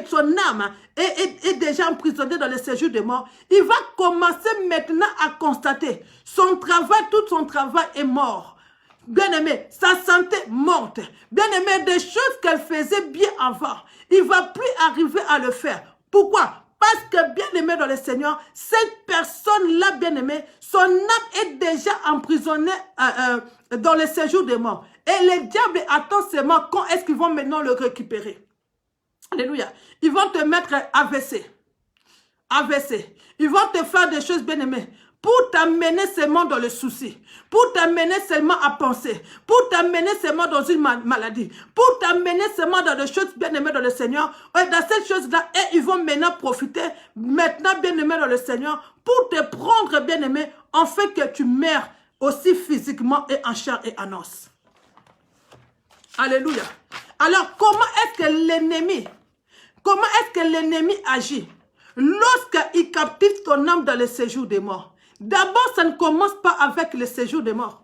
son âme est déjà emprisonnée dans le séjour des morts. Il va commencer maintenant à constater son travail, tout son travail est mort. Bien-aimé, sa santé morte. Bien-aimé, des choses qu'elle faisait bien avant, il ne va plus arriver à le faire. Pourquoi? Parce que, bien-aimé dans le Seigneur, cette personne-là, bien-aimé, son âme est déjà emprisonnée dans le séjour des morts. Et les diables attendent seulement quand est-ce qu'ils vont maintenant le récupérer. Alléluia. Ils vont te mettre AVC. AVC. Ils vont te faire des choses, bien-aimées, pour t'amener seulement dans le souci, pour t'amener seulement à penser, pour t'amener seulement dans une maladie, pour t'amener seulement dans des choses bien-aimées dans le Seigneur. Et dans ces choses-là, et ils vont maintenant profiter, maintenant bien-aimés dans le Seigneur, pour te prendre bien-aimé, en fait que tu meurs aussi physiquement et en chair et en os. Alléluia. Alors, comment est-ce que l'ennemi agit lorsqu'il captive ton âme dans le séjour des morts? D'abord, ça ne commence pas avec le séjour des morts.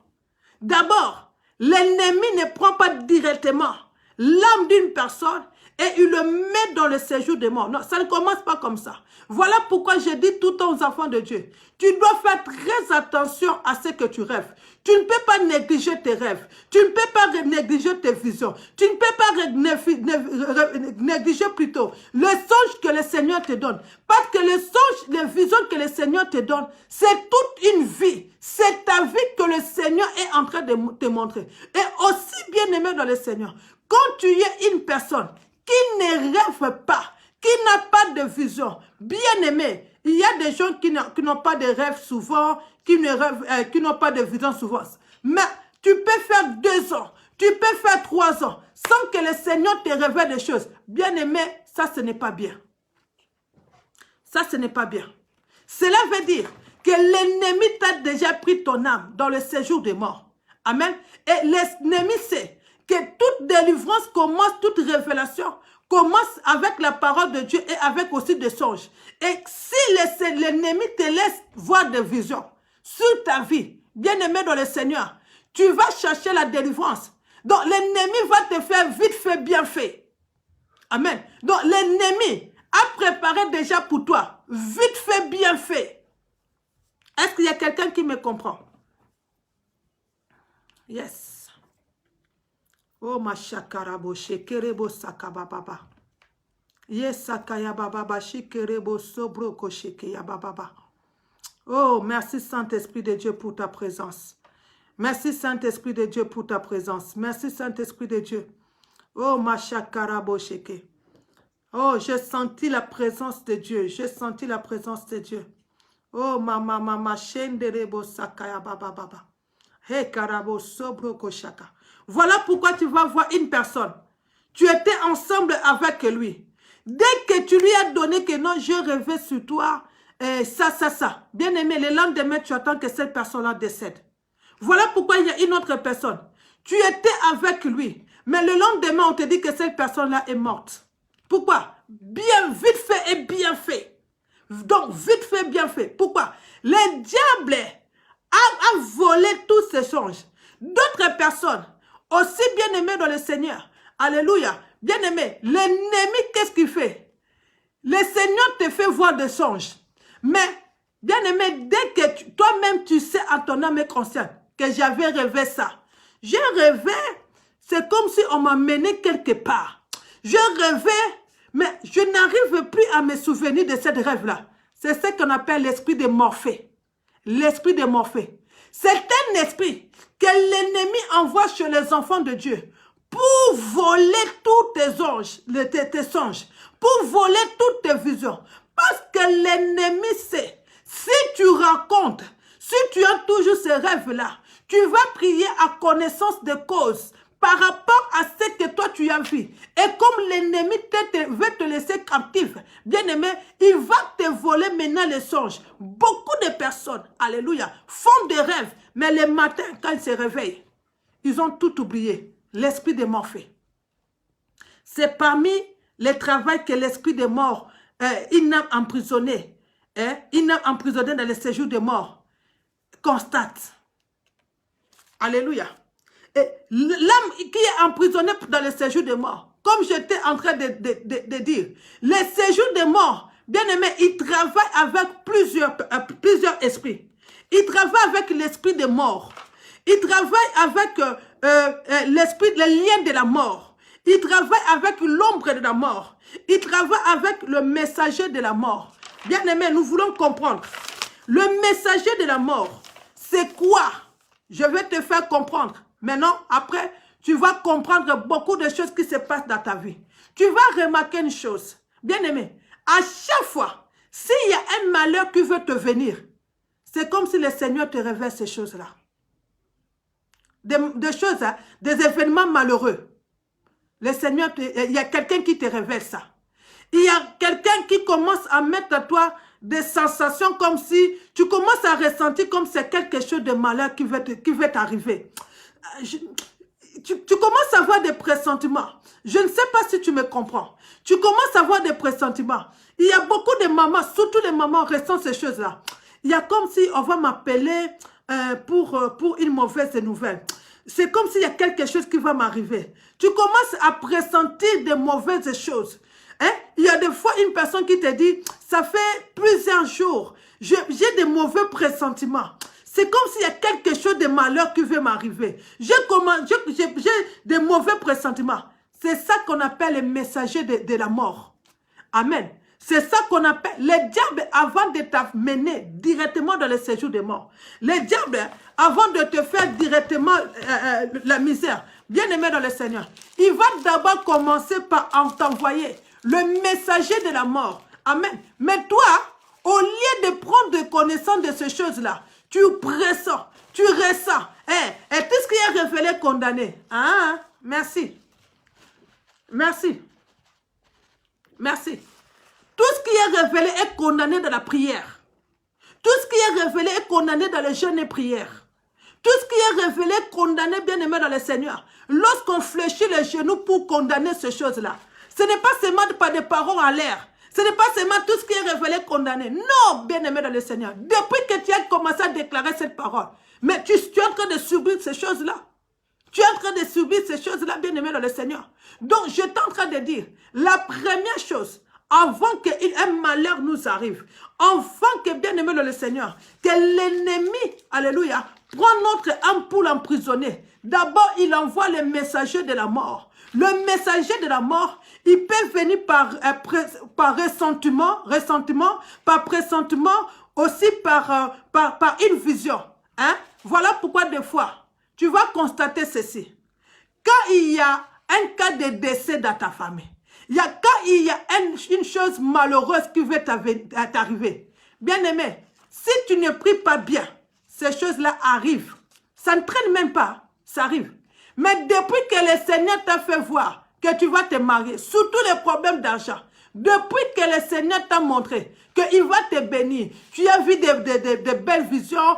D'abord, l'ennemi ne prend pas directement l'âme d'une personne et il le met dans le séjour des morts. Non, ça ne commence pas comme ça. Voilà pourquoi je dis tout le temps aux enfants de Dieu, tu dois faire très attention à ce que tu rêves. Tu ne peux pas négliger tes rêves. Tu ne peux pas négliger tes visions. Tu ne peux pas négliger plutôt le songe que le Seigneur te donne. Parce que le songe, les visions que le Seigneur te donne, c'est toute une vie. C'est ta vie que le Seigneur est en train de te montrer. Et aussi bien aimé dans le Seigneur, quand tu es une personne qui ne rêve pas, qui n'a pas de vision, bien aimé, il y a des gens qui n'ont pas de rêves souvent, qui n'ont pas de vision souvent. Mais tu peux faire 2 ans, tu peux faire 3 ans, sans que le Seigneur te révèle des choses. Bien aimé, ça ce n'est pas bien. Ça ce n'est pas bien. Cela veut dire que l'ennemi t'a déjà pris ton âme dans le séjour des morts. Amen. Et l'ennemi sait que toute délivrance commence, toute révélation commence avec la parole de Dieu et avec aussi des songes. Et si l'ennemi te laisse voir des visions sur ta vie, bien-aimé dans le Seigneur, tu vas chercher la délivrance. Donc l'ennemi va te faire vite fait, bien fait. Amen. Donc l'ennemi a préparé déjà pour toi, vite fait, bien fait. Est-ce qu'il y a quelqu'un qui me comprend? Yes. Oh ma shakarabo shekerebo sakababa. Yes sakaya baba shikerebo sobroko shekeya baba. Oh merci Saint-Esprit de Dieu pour ta présence. Merci Saint-Esprit de Dieu pour ta présence. Merci Saint-Esprit de Dieu. Oh ma shakarabo sheke. Oh j'ai senti la présence de Dieu. J'ai senti la présence de Dieu. Oh mama shenderebo sakaya baba. Hey karabo sobroko shaka. Voilà pourquoi tu vas voir une personne. Tu étais ensemble avec lui. Dès que tu lui as donné que non, je rêvais sur toi, ça. Bien aimé, le lendemain, tu attends que cette personne-là décède. Voilà pourquoi il y a une autre personne. Tu étais avec lui, mais le lendemain, on te dit que cette personne-là est morte. Pourquoi? Bien vite fait et bien fait. Donc, vite fait, bien fait. Pourquoi? Le diable a volé tous ces songes. D'autres personnes, aussi bien aimées dans le Seigneur. Alléluia. Bien aimé, l'ennemi, qu'est-ce qu'il fait? Le Seigneur te fait voir des songes. Mais, bien aimé, dès que toi-même, tu sais à ton âme consciente que j'avais rêvé ça. J'ai rêvé, c'est comme si on m'a mené quelque part. Je rêvais, mais je n'arrive plus à me souvenir de cette rêve-là. C'est ce qu'on appelle l'esprit de Morphée. L'esprit de Morphée. C'est un esprit que l'ennemi envoie chez les enfants de Dieu pour voler tous tes anges, tes songes, pour voler toutes tes visions. Parce que l'ennemi sait, si tu racontes, si tu as toujours ces rêves-là, tu vas prier à connaissance de cause par rapport à ce que toi tu as vu. Et comme l'ennemi veut te laisser captif, bien aimé, il va te voler maintenant les songes. Beaucoup de personnes, alléluia, font des rêves, mais le matin, quand ils se réveillent, ils ont tout oublié. L'esprit de Morphée. C'est parmi les travaux que l'esprit de mort, il n'a emprisonné, dans le séjour de mort, constate. Alléluia. Et l'âme qui est emprisonnée dans le séjour de mort, comme j'étais en train de dire, le séjour de mort, bien aimé, il travaille avec plusieurs esprits. Il travaille avec l'esprit de mort. Il travaille avec l'esprit, le lien de la mort. Il travaille avec l'ombre de la mort. Il travaille avec le messager de la mort. Bien aimé, nous voulons comprendre. Le messager de la mort, c'est quoi? Je vais te faire comprendre. Maintenant, après, tu vas comprendre beaucoup de choses qui se passent dans ta vie. Tu vas remarquer une chose. Bien aimé, à chaque fois, s'il y a un malheur qui veut te venir, c'est comme si le Seigneur te révèle ces choses-là. Des choses, hein, des événements malheureux. Le Seigneur, il y a quelqu'un qui te révèle ça. Il y a quelqu'un qui commence à mettre à toi des sensations comme si tu commences à ressentir comme c'est quelque chose de malheur qui veut t'arriver. Tu commences à avoir des pressentiments. Je ne sais pas si tu me comprends. Tu commences à avoir des pressentiments. Il y a beaucoup de mamans, surtout les mamans ressentent ces choses-là. Il y a comme si on va m'appeler pour une mauvaise nouvelle. C'est comme s'il y a quelque chose qui va m'arriver. Tu commences à pressentir des mauvaises choses. Hein? Il y a des fois une personne qui te dit, ça fait plusieurs jours, j'ai des mauvais pressentiments. C'est comme s'il y a quelque chose de malheur qui veut m'arriver. J'ai des mauvais pressentiments. C'est ça qu'on appelle le messager de la mort. Amen. C'est ça qu'on appelle le diable avant de t'amener directement dans le séjour des morts. Le diable, avant de te faire directement la misère, bien aimé dans le Seigneur, il va d'abord commencer par t'envoyer le messager de la mort. Amen. Mais toi, au lieu de prendre connaissance de ces choses-là, tu pressens, tu ressens. Et tout ce qui est révélé, condamné. Ah, merci. Merci. Merci. Tout ce qui est révélé est condamné dans la prière. Tout ce qui est révélé est condamné dans le jeûne et prière. Tout ce qui est révélé est condamné, bien aimé dans le Seigneur. Lorsqu'on fléchit les genoux pour condamner ces choses-là, ce n'est pas seulement par des paroles en l'air. Ce n'est pas seulement tout ce qui est révélé condamné. Non, bien aimé dans le Seigneur. Depuis que tu as commencé à déclarer cette parole, mais tu es en train de subir ces choses-là. Tu es en train de subir ces choses-là, bien aimé dans le Seigneur. Donc, je suis en train de dire, la première chose, avant qu'un malheur nous arrive, avant que, bien aimé dans le Seigneur, que l'ennemi, alléluia, prend notre âme pour l'emprisonner. D'abord, il envoie le messager de la mort. Le messager de la mort, il peut venir par ressentiment, par pressentiment, aussi par une vision. Hein? Voilà pourquoi des fois, tu vas constater ceci. Quand il y a un cas de décès dans ta famille, quand il y a une chose malheureuse qui veut t'arriver, bien aimé, si tu ne pries pas bien, ces choses-là arrivent. Ça ne traîne même pas, ça arrive. Mais depuis que le Seigneur t'a fait voir que tu vas te marier, surtout les problèmes d'argent, Depuis que le Seigneur t'a montré qu'il va te bénir, tu as vu des belles visions,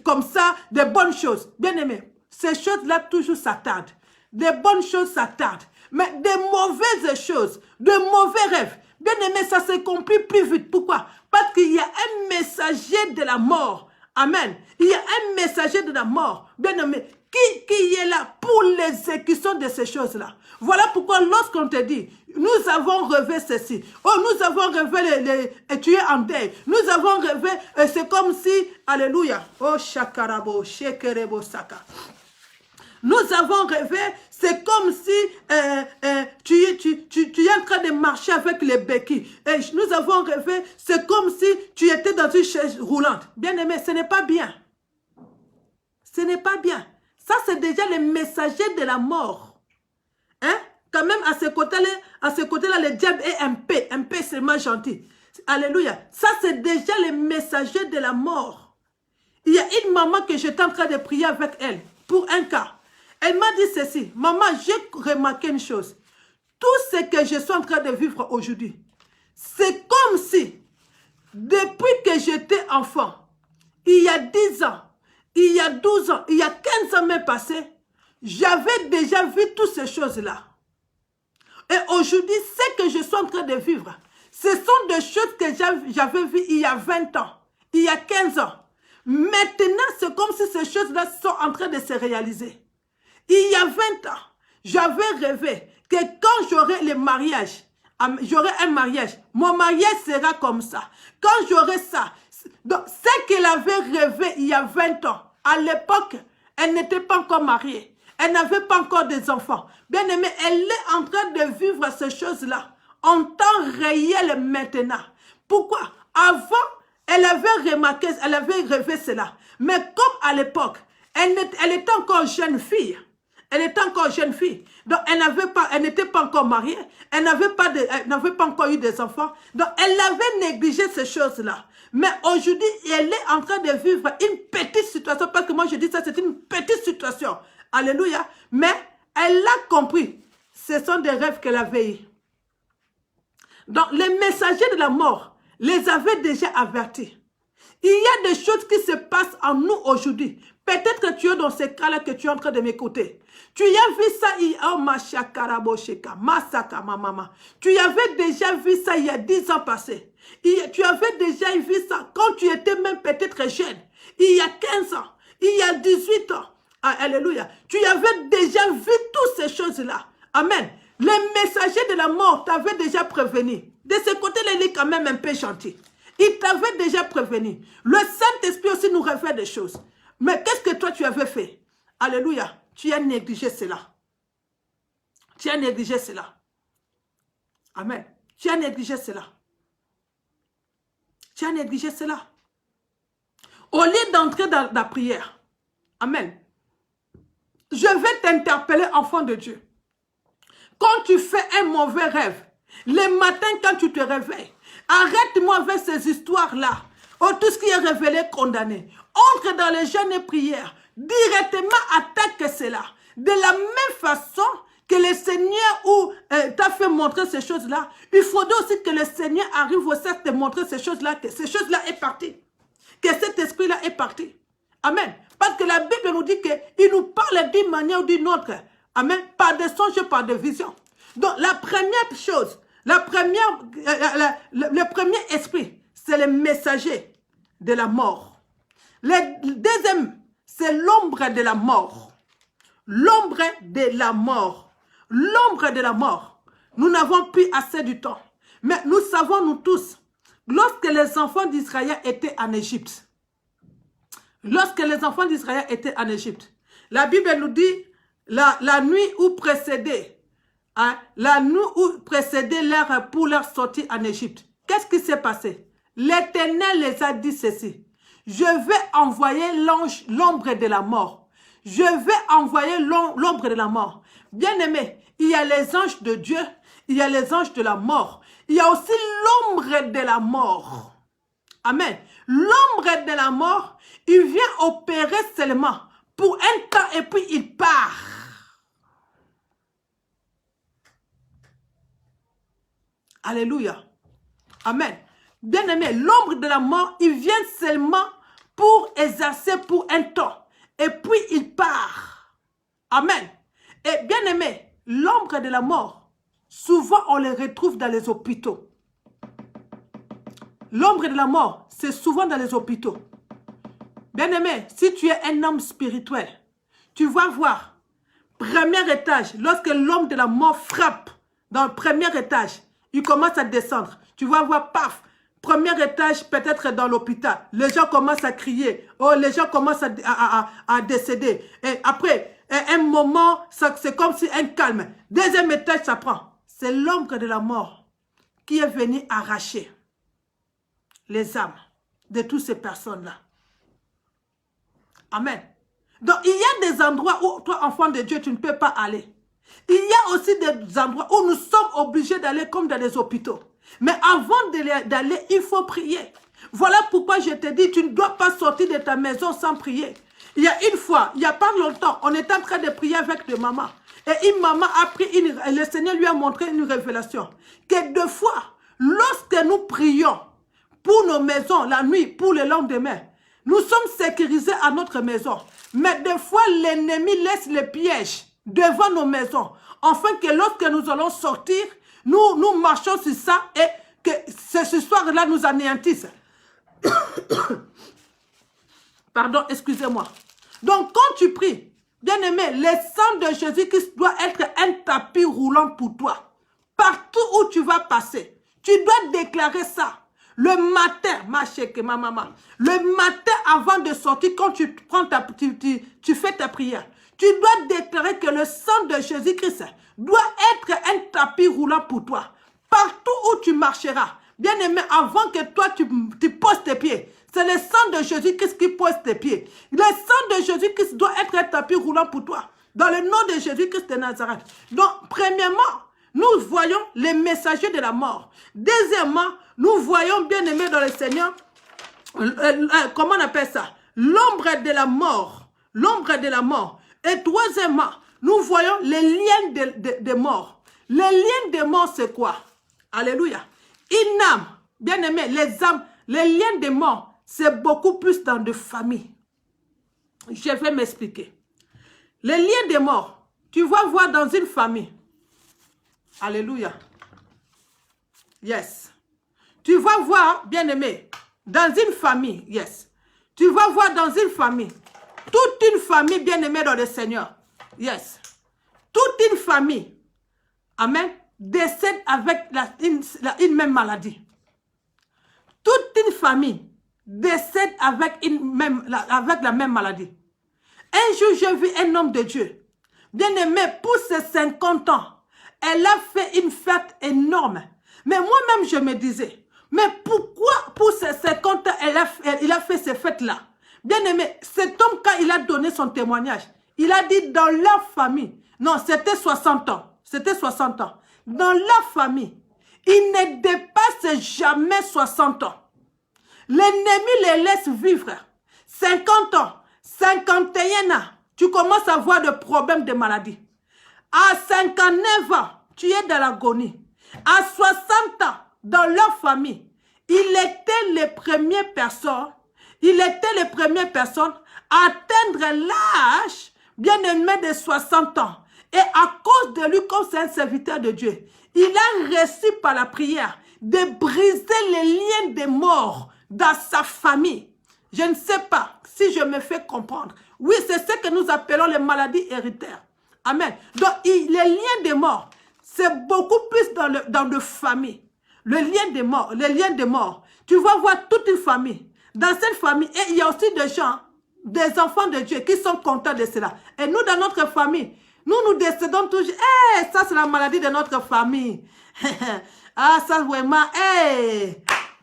comme ça, des bonnes choses. Bien-aimé, ces choses-là, toujours, ça tarde. Des bonnes choses, ça tarde. Mais des mauvaises choses, de mauvais rêves, bien-aimé, ça s'accomplit plus vite. Pourquoi? Parce qu'il y a un messager de la mort. Amen. Il y a un messager de la mort. Bien-aimé, qui est là pour l'exécution de ces choses-là. Voilà pourquoi lorsqu'on te dit, nous avons rêvé ceci, oh, nous avons rêvé tu es en deuil, nous avons rêvé, c'est comme si, alléluia, oh, shakarabo, shekerebo, saka. Nous avons rêvé, c'est comme si tu es en train de marcher avec les béquilles. Et nous avons rêvé, c'est comme si tu étais dans une chaise roulante. Bien-aimé, ce n'est pas bien. Ce n'est pas bien. Ça, c'est déjà le messager de la mort. Hein? Quand même, à ce côté-là, le diable est un peu seulement gentil. Alléluia. Ça, c'est déjà le messager de la mort. Il y a une maman que j'étais en train de prier avec elle pour un cas. Elle m'a dit ceci. Maman, j'ai remarqué une chose. Tout ce que je suis en train de vivre aujourd'hui, c'est comme si, depuis que j'étais enfant, il y a 10 ans, il y a 12 ans, il y a 15 ans même passés, j'avais déjà vu toutes ces choses-là. Et aujourd'hui, ce que je suis en train de vivre, ce sont des choses que j'avais vues il y a 20 ans, il y a 15 ans. Maintenant, c'est comme si ces choses-là sont en train de se réaliser. Il y a 20 ans, j'avais rêvé que quand j'aurai le mariage, j'aurai un mariage, mon mariage sera comme ça. Quand j'aurai ça, donc ce qu'elle avait rêvé il y a 20 ans, à l'époque, elle n'était pas encore mariée. Elle n'avait pas encore des enfants. Bien aimé, elle est en train de vivre ces choses-là en temps réel maintenant. Pourquoi? Avant, elle avait remarqué, elle avait rêvé cela. Mais comme à l'époque, elle était encore jeune fille. Elle était encore jeune fille. Donc, elle n'était pas encore mariée. Elle n'avait pas encore eu des enfants. Donc, elle avait négligé ces choses-là. Mais aujourd'hui, elle est en train de vivre une petite situation. Parce que moi, je dis ça, c'est une petite situation. Alléluia. Mais elle a compris. Ce sont des rêves qu'elle avait eus. Donc, les messagers de la mort les avaient déjà avertis. Il y a des choses qui se passent en nous aujourd'hui. Peut-être que tu es dans ce cas-là que tu es en train de m'écouter. Tu as vu ça, tu avais déjà vu ça il y a 10 ans passés. Tu avais déjà vu ça quand tu étais même peut-être jeune. Il y a 15 ans, il y a 18 ans. Alléluia. Tu avais déjà vu toutes ces choses-là. Amen. Les messagers de la mort t'avaient déjà prévenu. De ce côté-là, il est quand même un peu gentil. Il t'avait déjà prévenu. Le Saint-Esprit aussi nous révèle des choses. Mais qu'est-ce que toi tu avais fait? Alléluia. Tu as négligé cela. Tu as négligé cela. Amen. Tu as négligé cela. Tu as négligé cela. Au lieu d'entrer dans la prière. Amen. Je vais t'interpeller, enfant de Dieu. Quand tu fais un mauvais rêve, le matin quand tu te réveilles, arrête-moi avec ces histoires-là. Oh, tout ce qui est révélé, condamné. Entre dans les jeûnes et prières. Directement attaque cela. De la même façon que le Seigneur t'a fait montrer ces choses-là, il faudrait aussi que le Seigneur arrive aussi à te montrer ces choses-là, que ces choses-là est parti. Que cet esprit-là est parti. Amen. Parce que la Bible nous dit qu'il nous parle d'une manière ou d'une autre. Amen. Par des songes, par des visions. Donc, la première chose, le premier esprit, c'est le messager de la mort. Le deuxième, c'est l'ombre de la mort. L'ombre de la mort. L'ombre de la mort. Nous n'avons plus assez du temps. Mais nous savons, nous tous, lorsque les enfants d'Israël étaient en Égypte, la Bible nous dit, la nuit où précédait, la nuit où précédait l'heure pour leur sortie en Égypte, qu'est-ce qui s'est passé? L'Éternel les a dit ceci. Je vais envoyer l'ombre de la mort. Je vais envoyer l'ombre de la mort. Bien-aimé, il y a les anges de Dieu, il y a les anges de la mort. Il y a aussi l'ombre de la mort. Amen. L'ombre de la mort, il vient opérer seulement pour un temps et puis il part. Alléluia. Amen. Bien-aimé, l'ombre de la mort, il vient seulement pour exercer pour un temps. Et puis il part. Amen. Et bien-aimé, l'ombre de la mort, souvent on les retrouve dans les hôpitaux. L'ombre de la mort, c'est souvent dans les hôpitaux. Bien-aimé, si tu es un homme spirituel, tu vas voir, premier étage, lorsque l'homme de la mort frappe dans le premier étage, il commence à descendre. Tu vas voir, paf, premier étage, peut-être dans l'hôpital. Les gens commencent à crier. Oh, les gens commencent à décéder. Et après, un moment, c'est comme si un calme. Deuxième étage, ça prend. C'est l'ombre de la mort qui est venu arracher les âmes de toutes ces personnes-là. Amen. Donc, il y a des endroits où, toi, enfant de Dieu, tu ne peux pas aller. Il y a aussi des endroits où nous sommes obligés d'aller comme dans les hôpitaux. Mais avant d'aller, il faut prier. Voilà pourquoi je te dis, tu ne dois pas sortir de ta maison sans prier. Il y a une fois, il n'y a pas longtemps, on était en train de prier avec des mamans. Et une maman a pris, le Seigneur lui a montré une révélation. Que deux fois, lorsque nous prions pour nos maisons, la nuit, pour le lendemain, nous sommes sécurisés à notre maison. Mais des fois, l'ennemi laisse les pièges devant nos maisons. Afin que lorsque nous allons sortir, nous marchons sur ça et que ce soir-là nous anéantisse. Pardon, excusez-moi. Donc, quand tu pries, bien-aimé, le sang de Jésus-Christ doit être un tapis roulant pour toi. Partout où tu vas passer, tu dois déclarer ça. Le matin, ma chérie, ma maman, le matin avant de sortir, quand tu prends tu fais ta prière, tu dois déclarer que le sang de Jésus-Christ doit être un tapis roulant pour toi. Partout où tu marcheras, bien aimé, avant que toi tu poses tes pieds, c'est le sang de Jésus-Christ qui pose tes pieds. Le sang de Jésus-Christ doit être un tapis roulant pour toi. Dans le nom de Jésus-Christ de Nazareth. Donc, premièrement, nous voyons les messagers de la mort. Deuxièmement, nous voyons, bien aimé dans le Seigneur, comment on appelle ça? L'ombre de la mort. L'ombre de la mort. Et troisièmement, nous voyons les liens de mort. Les liens de mort, c'est quoi? Alléluia. Une âme, bien aimé, les âmes, les liens de mort, c'est beaucoup plus dans de familles. Je vais m'expliquer. Les liens de mort, tu vas voir dans une famille. Alléluia. Yes. Tu vas voir, bien aimé, dans une famille. Yes. Tu vas voir dans une famille. Toute une famille bien aimée dans le Seigneur. Yes. Toute une famille. Amen. Décède avec une même maladie. Toute une famille décède avec la même maladie. Un jour, j'ai vu un homme de Dieu. Bien aimé, pour ses 50 ans, elle a fait une fête énorme. Mais moi-même, je me disais, mais pourquoi pour ses 50 ans, il a fait ces fêtes-là? Bien aimé, cet homme, quand il a donné son témoignage, il a dit dans la famille, non, c'était 60 ans, c'était 60 ans. Dans la famille, il ne dépasse jamais 60 ans. L'ennemi les laisse vivre. 50 ans, 51 ans, tu commences à avoir des problèmes de maladie. À 59 ans, tu es dans l'agonie. À 60 ans, dans leur famille, il était les premières personnes à atteindre l'âge bien aimé de 60 ans. Et à cause de lui, comme c'est un serviteur de Dieu, il a réussi par la prière de briser les liens de mort dans sa famille. Je ne sais pas si je me fais comprendre. Oui, c'est ce que nous appelons les maladies héréditaires. Amen. Donc, les liens de mort, c'est beaucoup plus dans le famille. Le lien de mort. Tu vas voir toute une famille. Dans cette famille, et il y a aussi des gens, des enfants de Dieu qui sont contents de cela. Et nous, dans notre famille, nous décédons toujours. Ça, c'est la maladie de notre famille. Ah, ça, vraiment,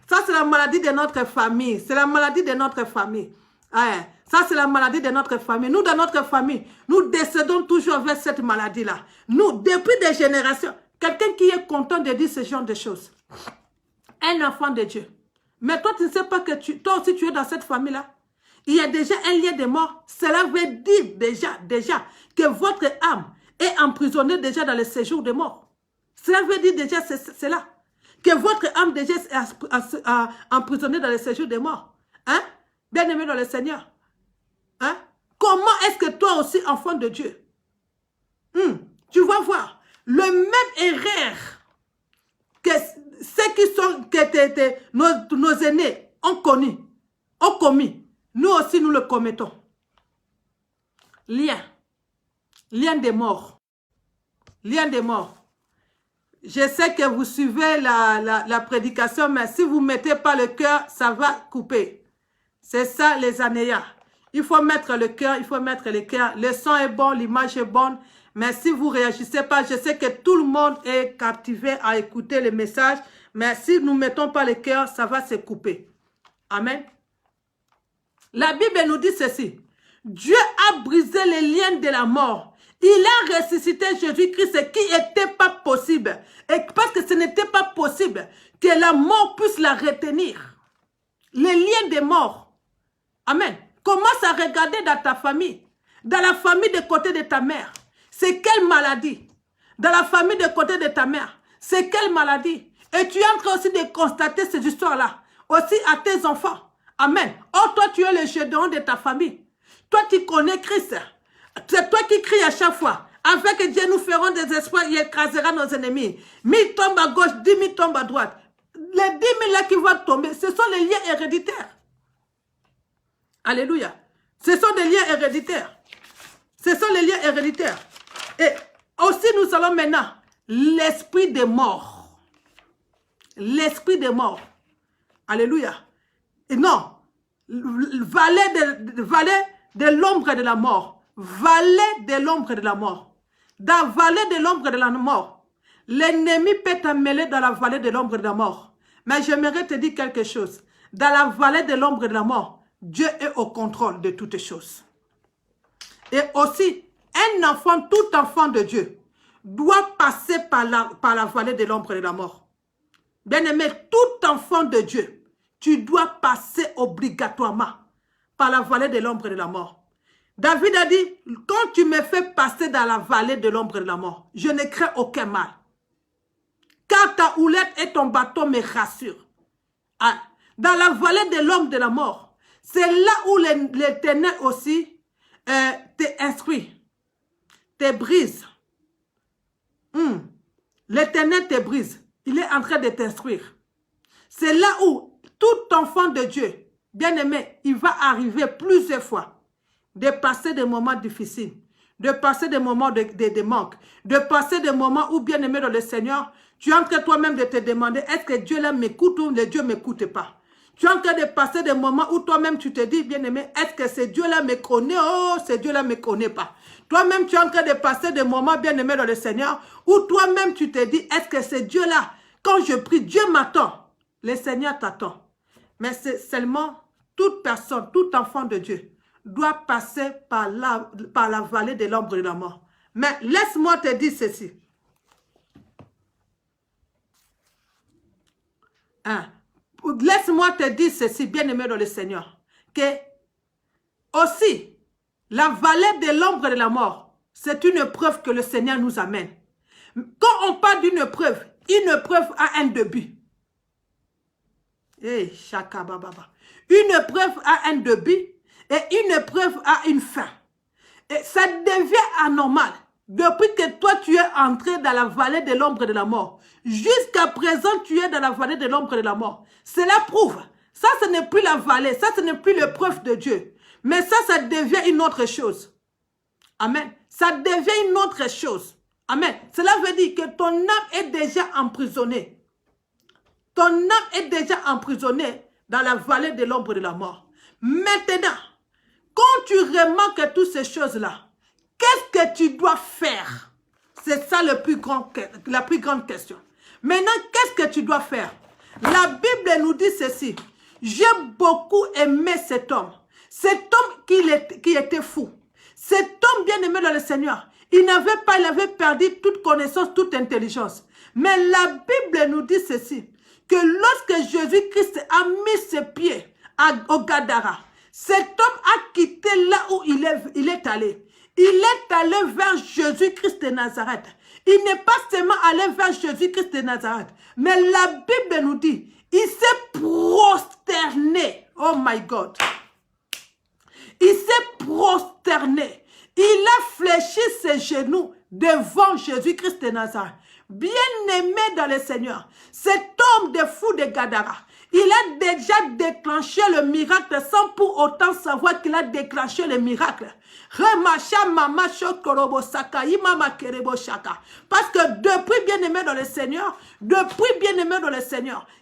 ça, c'est la maladie de notre famille. C'est la maladie de notre famille. Ça, c'est la maladie de notre famille. Nous, dans notre famille, nous décédons toujours avec cette maladie-là. Nous, depuis des générations, quelqu'un qui est content de dire ce genre de choses. Un enfant de Dieu. Mais toi, tu ne sais pas que toi aussi, tu es dans cette famille-là. Il y a déjà un lien de mort. Cela veut dire déjà que votre âme est emprisonnée déjà dans le séjour de mort. Cela veut dire déjà cela. que votre âme déjà est emprisonnée dans le séjour des morts. Hein? Bien-aimé dans le Seigneur. Hein? Comment est-ce que toi aussi, enfant de Dieu, tu vas voir le même erreur que ceux qui sont, nos aînés ont commis. Nous aussi, nous le commettons. Lien des morts. Lien des morts. Je sais que vous suivez la prédication, mais si vous ne mettez pas le cœur, ça va couper. C'est ça les anéas. Il faut mettre le cœur, il faut mettre le cœur. Le son est bon, l'image est bonne, mais si vous ne réagissez pas, je sais que tout le monde est captivé à écouter le message, mais si nous ne mettons pas le cœur, ça va se couper. Amen. La Bible nous dit ceci. Dieu a brisé les liens de la mort. Il a ressuscité Jésus-Christ, ce qui n'était pas possible. Et parce que ce n'était pas possible que la mort puisse la retenir. Les liens des morts. Amen. Commence à regarder dans ta famille. Dans la famille de côté de ta mère. C'est quelle maladie? Dans la famille de côté de ta mère. C'est quelle maladie? Et tu es en train aussi de constater ces histoires-là. Aussi à tes enfants. Amen. Oh, toi, tu es le gédéon de ta famille. Toi, tu connais Christ. C'est toi qui cries à chaque fois. Avec Dieu, nous ferons des espoirs, il écrasera nos ennemis. 1000 tombent à gauche, 10 000 tombent à droite. Les 10 000 là qui vont tomber, ce sont les liens héréditaires. Alléluia. Ce sont des liens héréditaires. Ce sont les liens héréditaires. Et aussi, nous allons maintenant, l'esprit des morts. L'esprit des morts. Alléluia. Et non, vallée de l'ombre de la mort. Vallée de l'ombre de la mort. Dans la vallée de l'ombre de la mort, l'ennemi peut t'emmêler dans la vallée de l'ombre de la mort. Mais j'aimerais te dire quelque chose. Dans la vallée de l'ombre de la mort, Dieu est au contrôle de toutes choses. Et aussi, un enfant, tout enfant de Dieu, doit passer par la vallée de l'ombre de la mort. Bien-aimé, tout enfant de Dieu, tu dois passer obligatoirement par la vallée de l'ombre de la mort. David a dit, quand tu me fais passer dans la vallée de l'ombre de la mort, je ne crains aucun mal. Car ta houlette et ton bâton me rassurent. Ah, dans la vallée de l'ombre de la mort, c'est là où l'Éternel aussi t'instruit, te brise. L'Éternel te brise. Il est en train de t'instruire. C'est là où tout enfant de Dieu, bien-aimé, il va arriver plusieurs fois de passer des moments difficiles, de passer des moments de manque, de passer des moments où, bien-aimé dans le Seigneur, tu es en train toi-même de te demander, est-ce que Dieu là m'écoute ou le Dieu ne m'écoute pas? Tu es en train de passer des moments où toi-même tu te dis, bien-aimé, est-ce que ce Dieu-là me connaît? Oh, ce Dieu-là ne me connaît pas. Toi-même, tu es en train de passer des moments, bien-aimé dans le Seigneur, où toi-même tu te dis, est-ce que ce Dieu-là, quand je prie, Dieu m'attend. Le Seigneur t'attend. Mais c'est seulement toute personne, tout enfant de Dieu, doit passer par la vallée de l'ombre de la mort. Mais laisse-moi te dire ceci. Laisse-moi te dire ceci, bien-aimé dans le Seigneur, que aussi, la vallée de l'ombre de la mort, c'est une preuve que le Seigneur nous amène. Quand on parle d'une preuve a un début. Une preuve a un début et une preuve a une fin. Et ça devient anormal. Depuis que toi, tu es entré dans la vallée de l'ombre de la mort, jusqu'à présent, tu es dans la vallée de l'ombre de la mort. Cela prouve. Ça, ce n'est plus la vallée. Ça, ce n'est plus l'épreuve de Dieu. Mais ça devient une autre chose. Amen. Ça devient une autre chose. Amen. Cela veut dire que ton âme est déjà emprisonnée. Ton âme est déjà emprisonnée dans la vallée de l'ombre de la mort. Maintenant, quand tu remarques toutes ces choses-là, qu'est-ce que tu dois faire? C'est ça la plus grande question. Maintenant, qu'est-ce que tu dois faire? La Bible nous dit ceci. J'ai beaucoup aimé cet homme. Cet homme qui était fou. Cet homme bien aimé dans le Seigneur. Il avait perdu toute connaissance, toute intelligence. Mais la Bible nous dit ceci. Que lorsque Jésus-Christ a mis ses pieds au Gadara, cet homme a quitté là où il est allé. Il est allé vers Jésus-Christ de Nazareth. Il n'est pas seulement allé vers Jésus-Christ de Nazareth, mais la Bible nous dit, il s'est prosterné. Oh my God. Il s'est prosterné. Il a fléchi ses genoux devant Jésus-Christ de Nazareth. Bien-aimé dans le Seigneur, cet homme de fou de Gadara, il a déjà déclenché le miracle sans pour autant savoir qu'il a déclenché le miracle. Parce que depuis bien-aimé dans le Seigneur,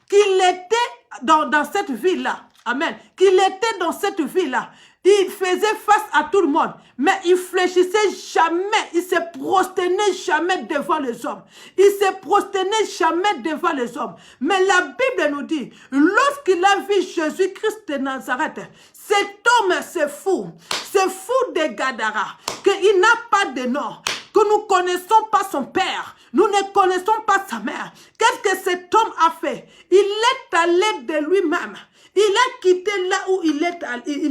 qu'il était dans cette ville-là, amen, qu'il était dans cette ville-là, il faisait face à tout le monde, mais il fléchissait jamais, il se prosternait jamais devant les hommes. Il se prosternait jamais devant les hommes. Mais la Bible nous dit, lorsqu'il a vu Jésus-Christ de Nazareth, cet homme c'est fou de Gadara, qu'il n'a pas de nom, que nous ne connaissons pas son père, nous ne connaissons pas sa mère. Qu'est-ce que cet homme a fait? Il est allé de lui-même. Il a quitté là où il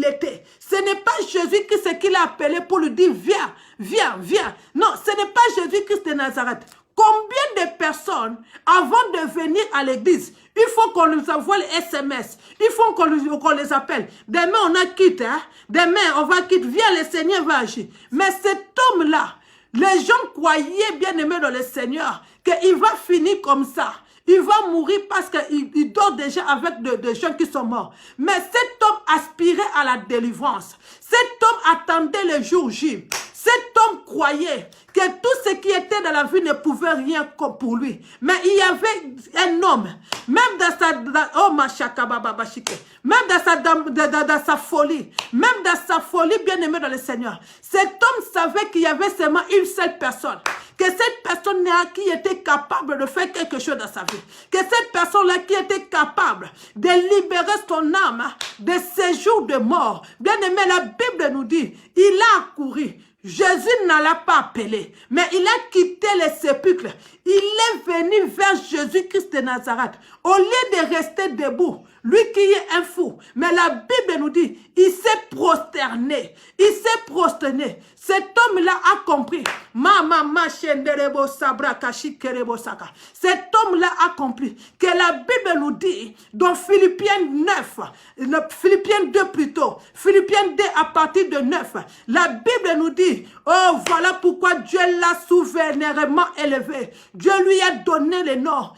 était. Ce n'est pas Jésus-Christ qui l'a appelé pour lui dire, viens, viens, viens. Non, ce n'est pas Jésus-Christ de Nazareth. Combien de personnes, avant de venir à l'église, il faut qu'on nous envoie les SMS, il faut qu'on les appelle. Demain, on a quitté, hein? Demain, on va quitter. Viens, le Seigneur va agir. Mais cet homme-là, les gens croyaient, bien aimés dans le Seigneur, qu'il va finir comme ça. Il va mourir parce qu'il dort déjà avec des gens qui sont morts. Mais cet homme aspirait à la délivrance. Cet homme attendait le jour J. Cet homme croyait que tout ce qui était dans la vie ne pouvait rien pour lui. Mais il y avait un homme, même dans sa folie, bien aimé dans le Seigneur. Cet homme savait qu'il y avait seulement une seule personne. Que cette personne-là qui était capable de faire quelque chose dans sa vie. Que cette personne-là qui était capable de libérer son âme de ces jours de mort. Bien aimé, la Bible nous dit, il a accouru. Jésus ne l'a pas appelé, mais il a quitté les sépulcres. Il est venu vers Jésus-Christ de Nazareth. Au lieu de rester debout, lui qui est un fou, mais la Bible nous dit, il s'est prosterné. Il s'est prosterné. Cet homme-là a compris. Cet homme-là a compris que la Bible nous dit, dans Philippiens 9, Philippiens 2 plutôt, Philippiens 2 à partir de 9, la Bible nous dit, oh voilà pourquoi Dieu l'a souverainement élevé. Dieu lui a donné le nom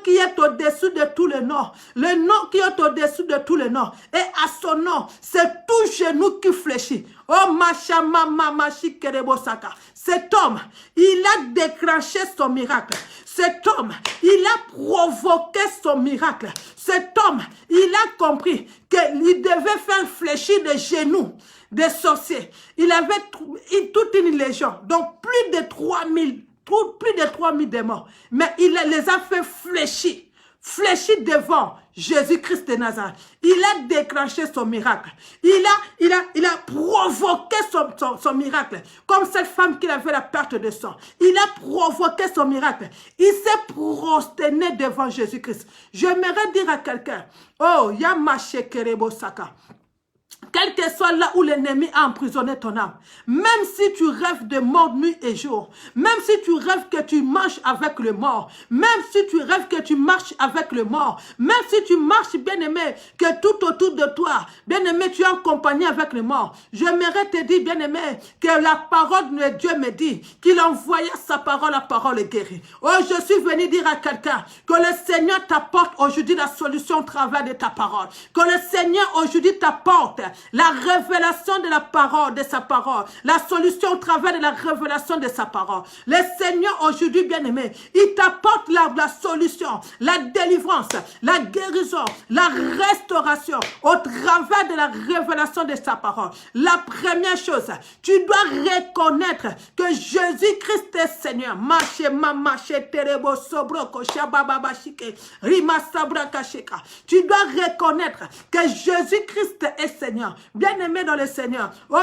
qui est au-dessus de tous les noms, le nom qui est au-dessus de tous les noms. Et à son nom, c'est tout genou qui fléchit. Oh, cet homme, il a déclenché son miracle. Cet homme, il a provoqué son miracle. Cet homme, il a compris qu'il devait faire fléchir les genoux des sorciers. Il avait toute une légion, donc plus de 3000 démons. Mais il les a fait fléchir devant Jésus-Christ de Nazareth. Il a déclenché son miracle. Il a provoqué son miracle. Comme cette femme qui avait la perte de sang. Il a provoqué son miracle. Il s'est prosterné devant Jésus-Christ. J'aimerais dire à quelqu'un, oh, Yamache Kerebo Saka. Quel que soit là où l'ennemi a emprisonné ton âme, même si tu rêves de mort nuit et jour, même si tu rêves que tu marches avec le mort, même si tu rêves que tu marches avec le mort, même si tu marches, bien-aimé, que tout autour de toi, bien-aimé, tu es en compagnie avec le mort, j'aimerais te dire, bien-aimé, que la parole de Dieu me dit qu'il envoya sa parole, la parole est guérie. Oh, je suis venu dire à quelqu'un que le Seigneur t'apporte aujourd'hui la solution au travers de ta parole, que le Seigneur aujourd'hui t'apporte la révélation de la parole, de sa parole, la solution au travers de la révélation de sa parole. Le Seigneur aujourd'hui, bien-aimé, il t'apporte la solution, la délivrance, la guérison, la restauration au travers de la révélation de sa parole. La première chose, tu dois reconnaître que Jésus-Christ est Seigneur. Tu dois reconnaître que Jésus-Christ est Seigneur. Bien-aimé dans le Seigneur, tu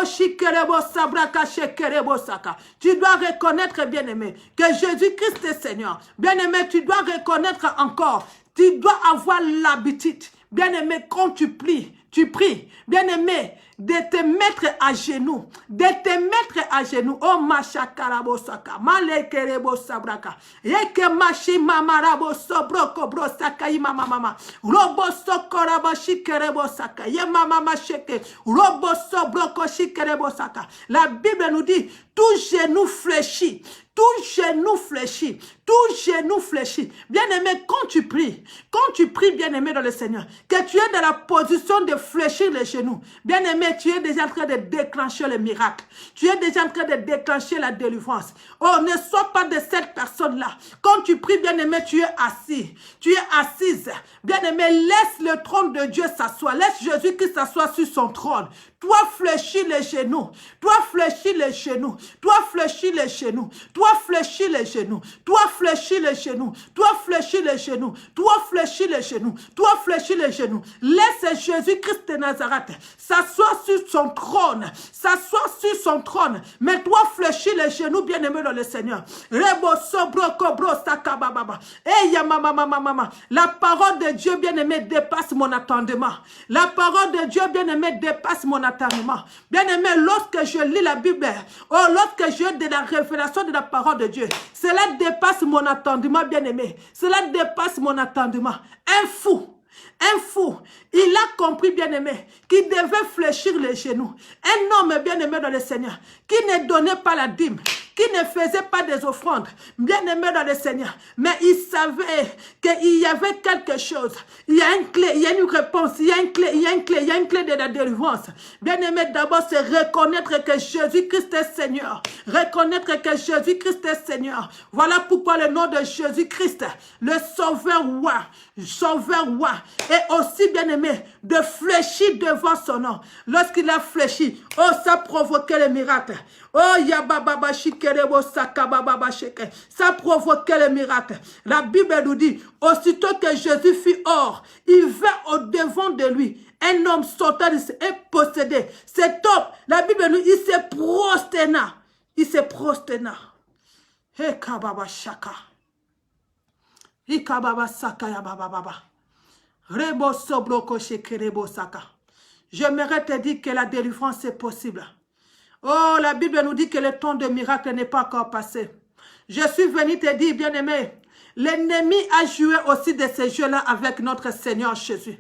dois reconnaître, bien-aimé, que Jésus-Christ est Seigneur. Bien-aimé, tu dois reconnaître encore, tu dois avoir l'habitude, bien-aimé, quand tu pries, bien-aimé, de te mettre à genoux, de te mettre à genoux. Oh machakarabosaka, malekerebosabraka, yeke machi mamarabosobroko brosaka imamama, robosokoraboshikerebossaka, ye mama macheke, robosobroko shikerebossaka. La Bible nous dit, tout genou fléchit. Tout genou fléchit, tout genou fléchit. Bien-aimé, quand tu pries, bien-aimé dans le Seigneur, que tu es dans la position de fléchir les genoux, bien-aimé, tu es déjà en train de déclencher le miracle. Tu es déjà en train de déclencher la délivrance. Oh, ne sois pas de cette personne-là. Quand tu pries, bien-aimé, tu es assis. Tu es assise. Bien-aimé, laisse le trône de Dieu s'asseoir. Laisse Jésus qui s'assoit sur son trône. Toi, fléchis les genoux. Toi, fléchis les genoux. Toi, fléchis les genoux. Toi, fléchis les genoux. Toi, fléchis les genoux. Toi, fléchis les genoux. Toi, fléchis les genoux. Toi, fléchis les genoux. Laisse Jésus-Christ de Nazareth s'asseoir sur son trône. S'asseoir sur son trône. Mais toi, fléchis les genoux, bien-aimé dans le Seigneur. Rebo sobro kobro sakababa. Hey, mama. La parole de Dieu, bien-aimé, dépasse mon attendement. La parole de Dieu, bien-aimé, dépasse mon attendement. Bien-aimé, lorsque je lis la Bible, lorsque j'ai de la révélation de la parole de Dieu, cela dépasse mon attendement, bien-aimé. Cela dépasse mon attendement. Un fou, il a compris, bien-aimé, qu'il devait fléchir les genoux. Un homme, bien-aimé dans le Seigneur, qui ne donnait pas la dîme, qui ne faisait pas des offrandes, bien-aimé dans le Seigneur, mais il savait qu'il y avait quelque chose. Il y a une clé, il y a une réponse, il y a une clé de la délivrance. Bien-aimé, d'abord, c'est reconnaître que Jésus-Christ est Seigneur. Reconnaître que Jésus-Christ est Seigneur. Voilà pourquoi le nom de Jésus-Christ, le Sauveur roi, est aussi, bien-aimé, de fléchir devant son nom. Lorsqu'il a fléchi, ça a provoqué le miracle. Ça provoquait le miracle. La Bible nous dit, aussitôt que Jésus fut hors, il vint au devant de lui. Un homme sautant et possédé. Cet homme, la Bible nous dit, il se prosterna. Il se prosterna. J'aimerais te dire que la délivrance est possible. Oh, la Bible nous dit que le temps de miracle n'est pas encore passé. Je suis venu te dire, bien-aimé, l'ennemi a joué aussi de ces jeux-là avec notre Seigneur Jésus.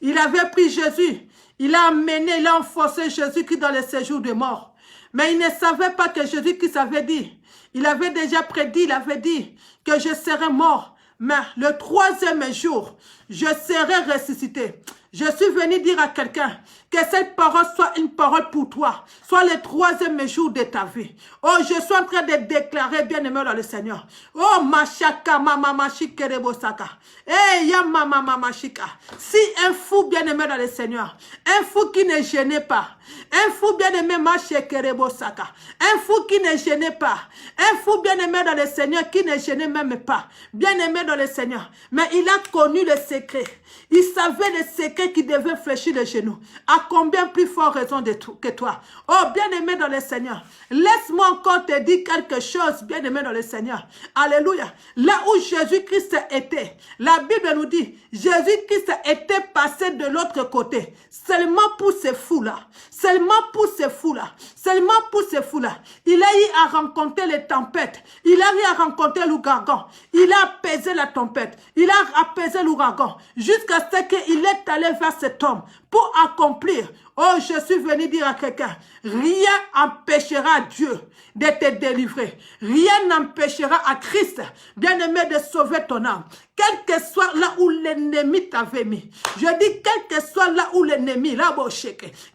Il avait pris Jésus, il a amené, il a enfoncé Jésus qui dans le séjour de mort. Mais il ne savait pas que Jésus qui s'avait dit, il avait déjà prédit, il avait dit que je serais mort. Mais le troisième jour, je serai ressuscité. Je suis venu dire à quelqu'un que cette parole soit une parole pour toi, soit le troisième jour de ta vie. Oh, je suis en train de déclarer, bien-aimé dans le Seigneur. Oh, machaka, mama, machike, rebosaka. Eh, ya, mama, machika. Si un fou, bien-aimé dans le Seigneur, un fou qui ne gênait pas, un fou bien-aimé, machike, rebosaka. Un fou qui ne gênait pas, un fou bien-aimé dans le Seigneur qui ne gênait même pas, bien-aimé dans le Seigneur. Mais il a connu le secret. Il savait le secret qui devait fléchir les genoux. À combien plus fort raison que toi. Oh, bien-aimé dans le Seigneur. Laisse-moi encore te dire quelque chose, bien-aimé dans le Seigneur. Alléluia. Là où Jésus-Christ était, la Bible nous dit, Jésus-Christ était passé de l'autre côté. Seulement pour ces fous-là. Seulement pour ces fous-là. Seulement pour ces fous-là. Il a eu à rencontrer les tempêtes. Il a eu à rencontrer l'ouragan. Il a apaisé la tempête. Il a apaisé l'ouragan. Jusqu'à ce qu'il est allé vers cet homme pour accomplir. Oh, je suis venu dire à quelqu'un, rien n'empêchera Dieu de te délivrer. Rien n'empêchera à Christ, bien-aimé, de sauver ton âme. Quel que soit là où l'ennemi t'avait mis. Je dis, quel que soit là où l'ennemi, là,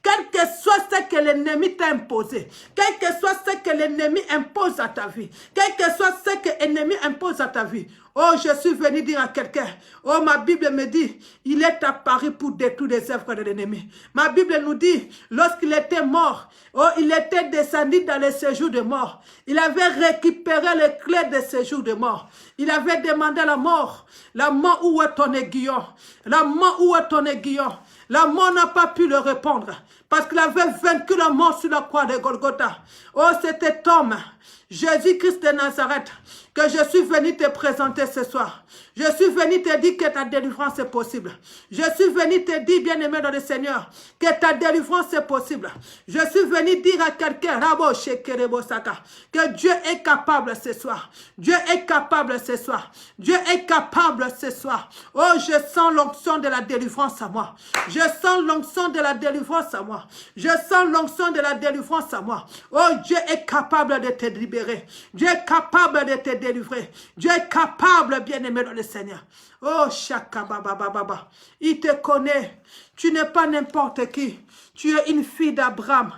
quel que soit ce que l'ennemi t'a imposé, quel que soit ce que l'ennemi impose à ta vie, quel que soit ce que l'ennemi impose à ta vie. Oh, je suis venu dire à quelqu'un, oh, ma Bible me dit, il est apparu pour détruire les œuvres de l'ennemi. Ma Bible nous dit, lorsqu'il était mort, oh, il était descendu dans le séjour de mort. Il avait récupéré les clés de séjour de mort. Il avait demandé la mort, où est ton aiguillon? La mort, où est ton aiguillon? La mort n'a pas pu le répondre parce qu'il avait vaincu la mort sur la croix de Golgotha. Oh, c'était homme, Jésus-Christ de Nazareth, que je suis venu te présenter ce soir. Je suis venu te dire que ta délivrance est possible. Je suis venu te dire, bien-aimé dans le Seigneur, que ta délivrance est possible. Je suis venu dire à quelqu'un, que Dieu est capable ce soir. Dieu est capable ce soir. Dieu est capable ce soir. Oh, je sens l'onction de la délivrance à moi. Je sens l'onction de la délivrance à moi. Je sens l'onction de la délivrance à moi. Oh, Dieu est capable de te libérer. Dieu est capable de te délivrer. Dieu est capable, bien-aimé dans le Seigneur. Oh, Shaka Baba Baba. Il te connaît. Tu n'es pas n'importe qui. Tu es une fille d'Abraham.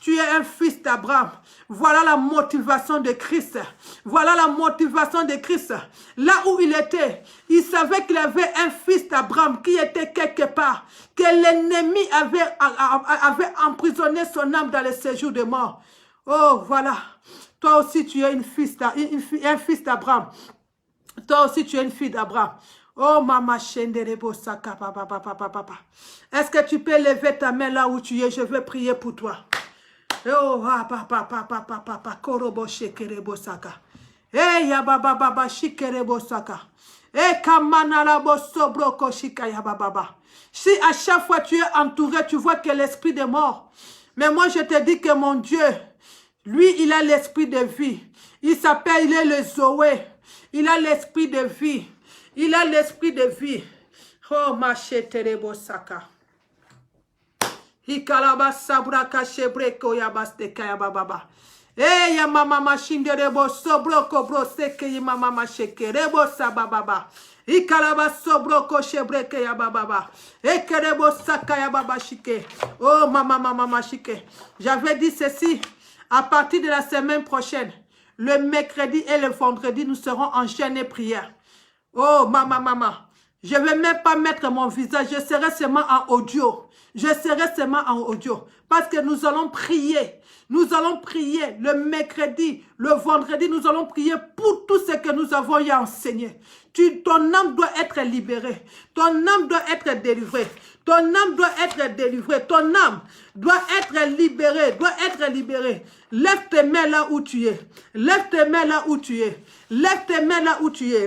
Tu es un fils d'Abraham. Voilà la motivation de Christ. Voilà la motivation de Christ. Là où il était, il savait qu'il avait un fils d'Abraham qui était quelque part, que l'ennemi avait emprisonné son âme dans le séjour de mort. Oh, voilà. Toi aussi, tu es un fils d'Abraham. Toi aussi, tu es une fille d'Abraham. Oh, maman, saka, papa. Est-ce que tu peux lever ta main là où tu es? Je vais prier pour toi. Oh, papa, korobo shekerebo saka. Eh, ya baba, shikerebo saka. Eh, kamana bo sobro koshika ya baba. Si à chaque fois tu es entouré, tu vois que l'esprit de mort. Mais moi, je te dis que mon Dieu, lui, il a l'esprit de vie. Il est le Zoé. Il a l'esprit de vie. Il a l'esprit de vie. Oh, ma cheterebo saka. Ikalaba sabraka shebreko yabasteka yababa. Eh, ya mama machinde rebo sobroko broseke ya mama macheke rebo sababa. Ikalaba sobroko shebreke yababa. Ekerebo saka yababa shike. Oh, mama shike. J'avais dit ceci. À partir de la semaine prochaine, le mercredi et le vendredi, nous serons en jeûne et prière. Oh, maman. Je ne vais même pas mettre mon visage. Je serai seulement en audio. Je serai seulement en audio. Parce que nous allons prier. Nous allons prier le mercredi, le vendredi. Nous allons prier pour tout ce que nous avons eu à enseigner. Ton âme doit être libérée. Ton âme doit être délivrée. Ton âme doit être délivrée. Ton âme doit être libérée. Doit être libérée. Lève tes mains là où tu es. Lève tes mains là où tu es. Lève tes mains là où tu es.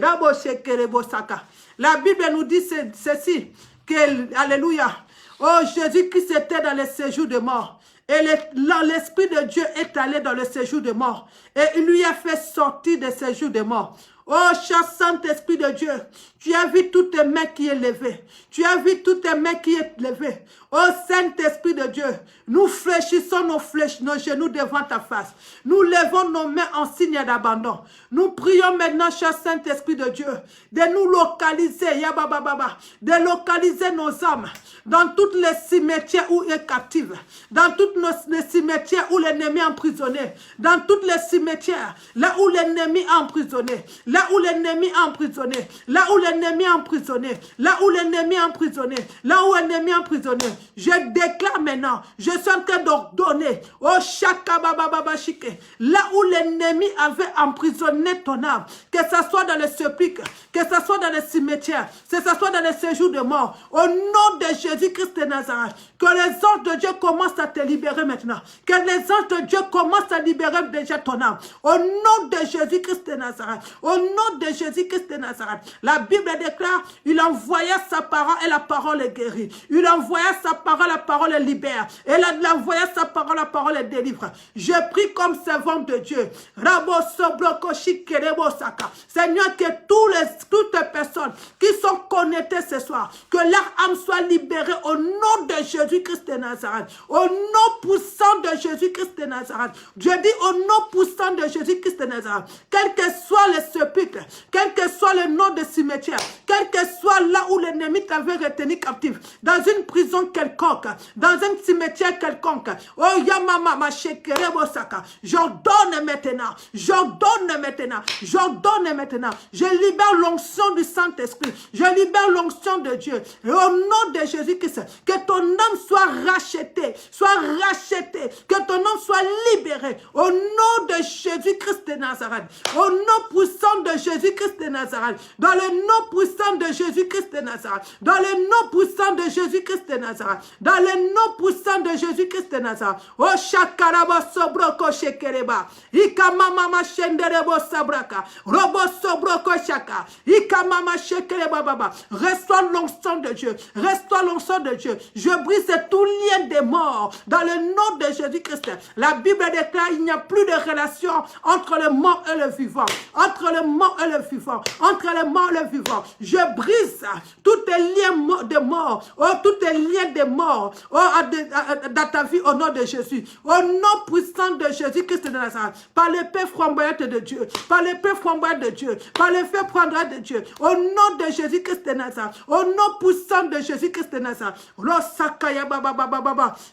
La Bible nous dit ceci. Alléluia. Oh, Jésus-Christ était dans le séjour de mort. Et l'Esprit de Dieu est allé dans le séjour de mort. Et il lui a fait sortir de séjour de mort. Oh, cher Saint-Esprit de Dieu, tu as vu toutes tes mains qui est levée. Tu as vu toutes tes mains qui est levée. Oh, Saint-Esprit de Dieu, nous fléchissons nos genoux devant ta face. Nous levons nos mains en signe d'abandon. Nous prions maintenant, cher Saint-Esprit de Dieu, de nous localiser, de localiser nos âmes dans tous les cimetières où il est captive, dans tous les cimetières où l'ennemi est emprisonné, dans tous les cimetières, là où l'ennemi est emprisonné, là où l'ennemi est emprisonné, là où l'ennemi est emprisonné, là où l'ennemi est emprisonné, là où l'ennemi est emprisonné. Je déclare maintenant, je suis en train d'ordonner, oh Shakabababashike, là où l'ennemi avait emprisonné ton âme, que ce soit dans le sépulcre, que ce soit dans le cimetière, que ce soit dans le séjour de mort, au nom de Jésus-Christ de Nazareth, que les anges de Dieu commencent à te libérer maintenant, que les anges de Dieu commencent à libérer déjà ton âme, au nom de Jésus-Christ de Nazareth, au nom de Jésus-Christ de Nazareth. La Bible déclare, il envoya sa parole et la parole est guérie. Il envoya sa parole, la parole est libère. Et il envoya sa parole, la parole est délivre. Je prie comme servant de Dieu. Seigneur, que toutes les personnes qui sont connectées ce soir, que leur âme soit libérée au nom de Jésus-Christ de Nazareth. Au nom puissant de Jésus-Christ de Nazareth. Je dis au nom puissant de Jésus-Christ de Nazareth. Quel que soit le sépulcre, quel que soit le nom de cimetière, quel que soit là où l'ennemi t'avait retenu captif, dans une prison quelconque, dans un cimetière quelconque, oh Yamama Mashekere Bosaka, j'ordonne maintenant, je libère l'onction du Saint-Esprit, je libère l'onction de Dieu, et au nom de Jésus-Christ, que ton âme soit rachetée, que ton âme soit libéré, au nom de Jésus-Christ de Nazareth, au nom puissant de Jésus-Christ de Nazareth, dans le nom puissant puissant de Jésus-Christ de Nazareth. Dans le nom puissant de Jésus-Christ de Nazareth. Dans le nom puissant de Jésus-Christ de Nazareth. Oh, shakarabo sobroko shekereba. Ikamama shenderebo sabraka. Robo sobroko shaka. Ikamama shekereba baba. Restaure l'onction de Dieu. Restaure l'onction de Dieu. Je brise tout lien des morts. Dans le nom de Jésus-Christ. La Bible déclare qu'il n'y a plus de relation entre le mort et le vivant. Entre le mort et le vivant. Entre le mort et le vivant. Je brise tous les liens de mort. Oh, tous les liens de mort. Oh, dans ta vie au nom de Jésus. Au nom puissant de Jésus-Christ de Nazareth. Par l'épée flamboyante de Dieu. Par l'épée flamboyante de Dieu. Par l'effet prendra de Dieu. Au nom de Jésus-Christ de Nazareth. Au nom puissant de Jésus-Christ de Nazareth.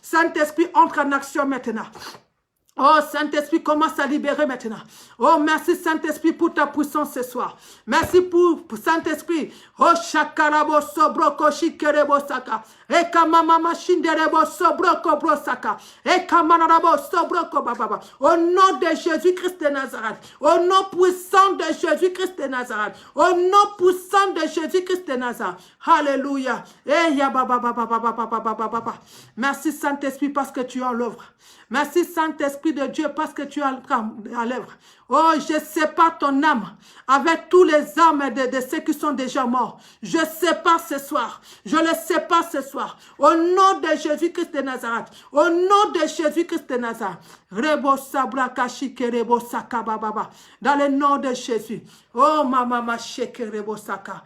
Saint-Esprit, entre en action maintenant. Oh, Saint-Esprit, commence à libérer maintenant. Oh, merci Saint-Esprit pour ta puissance ce soir. Merci pour Saint-Esprit. Oh, shakarabo sobroko shikerebo saka. Eka mama mashinderebo sobroko brosaka. Eka manarabo sobroko bababa. Au nom de Jésus-Christ de Nazareth. Au nom puissant de Jésus-Christ de Nazareth. Au nom puissant de Jésus-Christ de Nazareth. Alléluia. Merci Saint-Esprit parce que tu es en l'œuvre. Merci Saint-Esprit de Dieu parce que tu es à l'œuvre. Oh, je sépare ton âme avec tous les âmes de ceux qui sont déjà morts. Je sépare ce soir. Je le sépare ce soir. Au nom de Jésus-Christ de Nazareth. Au nom de Jésus-Christ de Nazareth. Rebo sabra kashike rebo saka bababa. Dans le nom de Jésus. Oh, mama sheke rebo saka.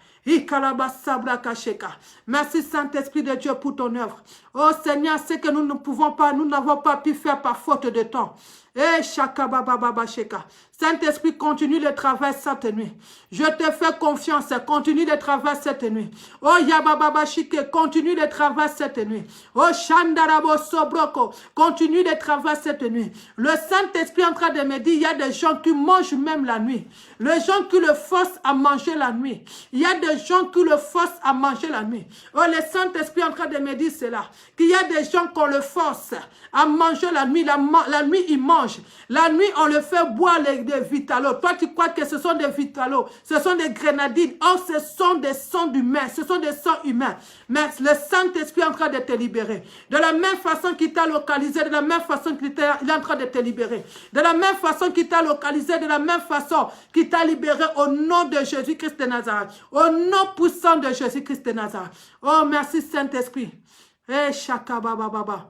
Merci Saint-Esprit de Dieu pour ton œuvre. Oh Seigneur, c'est que nous ne pouvons pas, nous n'avons pas pu faire par faute de temps. Eh, Saint-Esprit, continue le travail cette nuit. Je te fais confiance, continue le travail cette nuit. Oh, Yabababashike, continue le travail cette nuit. Oh, Shandarabo Sobroko, continue le travail cette nuit. Le Saint-Esprit est en train de me dire, il y a des gens qui mangent même la nuit. Les gens qui le forcent à manger la nuit. Il y a des gens qui le forcent à manger la nuit. Oh, le Saint-Esprit est en train de me dire cela. Qu'il y a des gens qu'on le force à manger la nuit. La nuit, ils mangent. La nuit, on le fait boire des vitalos. Toi, tu crois que ce sont des vitalos. Ce sont des grenadines. Oh, ce sont des sangs d'humains. Ce sont des sangs humains. Mais le Saint-Esprit est en train de te libérer. De la même façon qu'il t'a localisé, de la même façon qu'il est en train de te libérer. De la même façon qu'il t'a localisé, de la même façon qu'il t'a libéré au nom de Jésus-Christ de Nazareth. Au nom puissant de Jésus-Christ de Nazareth. Oh, merci Saint-Esprit. Eh, Shaka Baba Baba.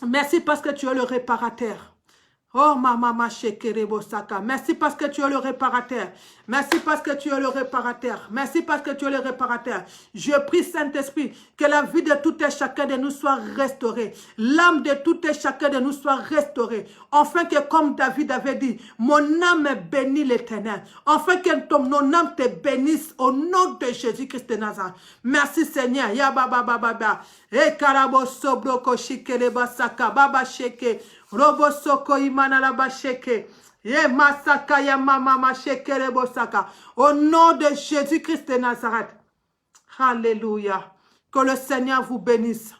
Merci parce que tu es le réparateur. Oh, mama shekerebo saka. Merci parce que tu es le réparateur. Merci parce que tu es le réparateur. Merci parce que tu es le réparateur. Je prie, Saint-Esprit, que la vie de tout et chacun de nous soit restaurée. L'âme de tout et chacun de nous soit restaurée. Enfin que, comme David avait dit, mon âme bénit l'Éternel. Enfin que mon âme te bénisse au nom de Jésus-Christ de Nazareth. Merci, Seigneur. Ya baba baba baba. E karabo sobroko shikereba saka. Baba sheke. Robo soko imana la basheke. Ye masaka ya mama masheke rebo saka. Au nom de Jésus-Christ de Nazareth. Alléluia. Que le Seigneur vous bénisse.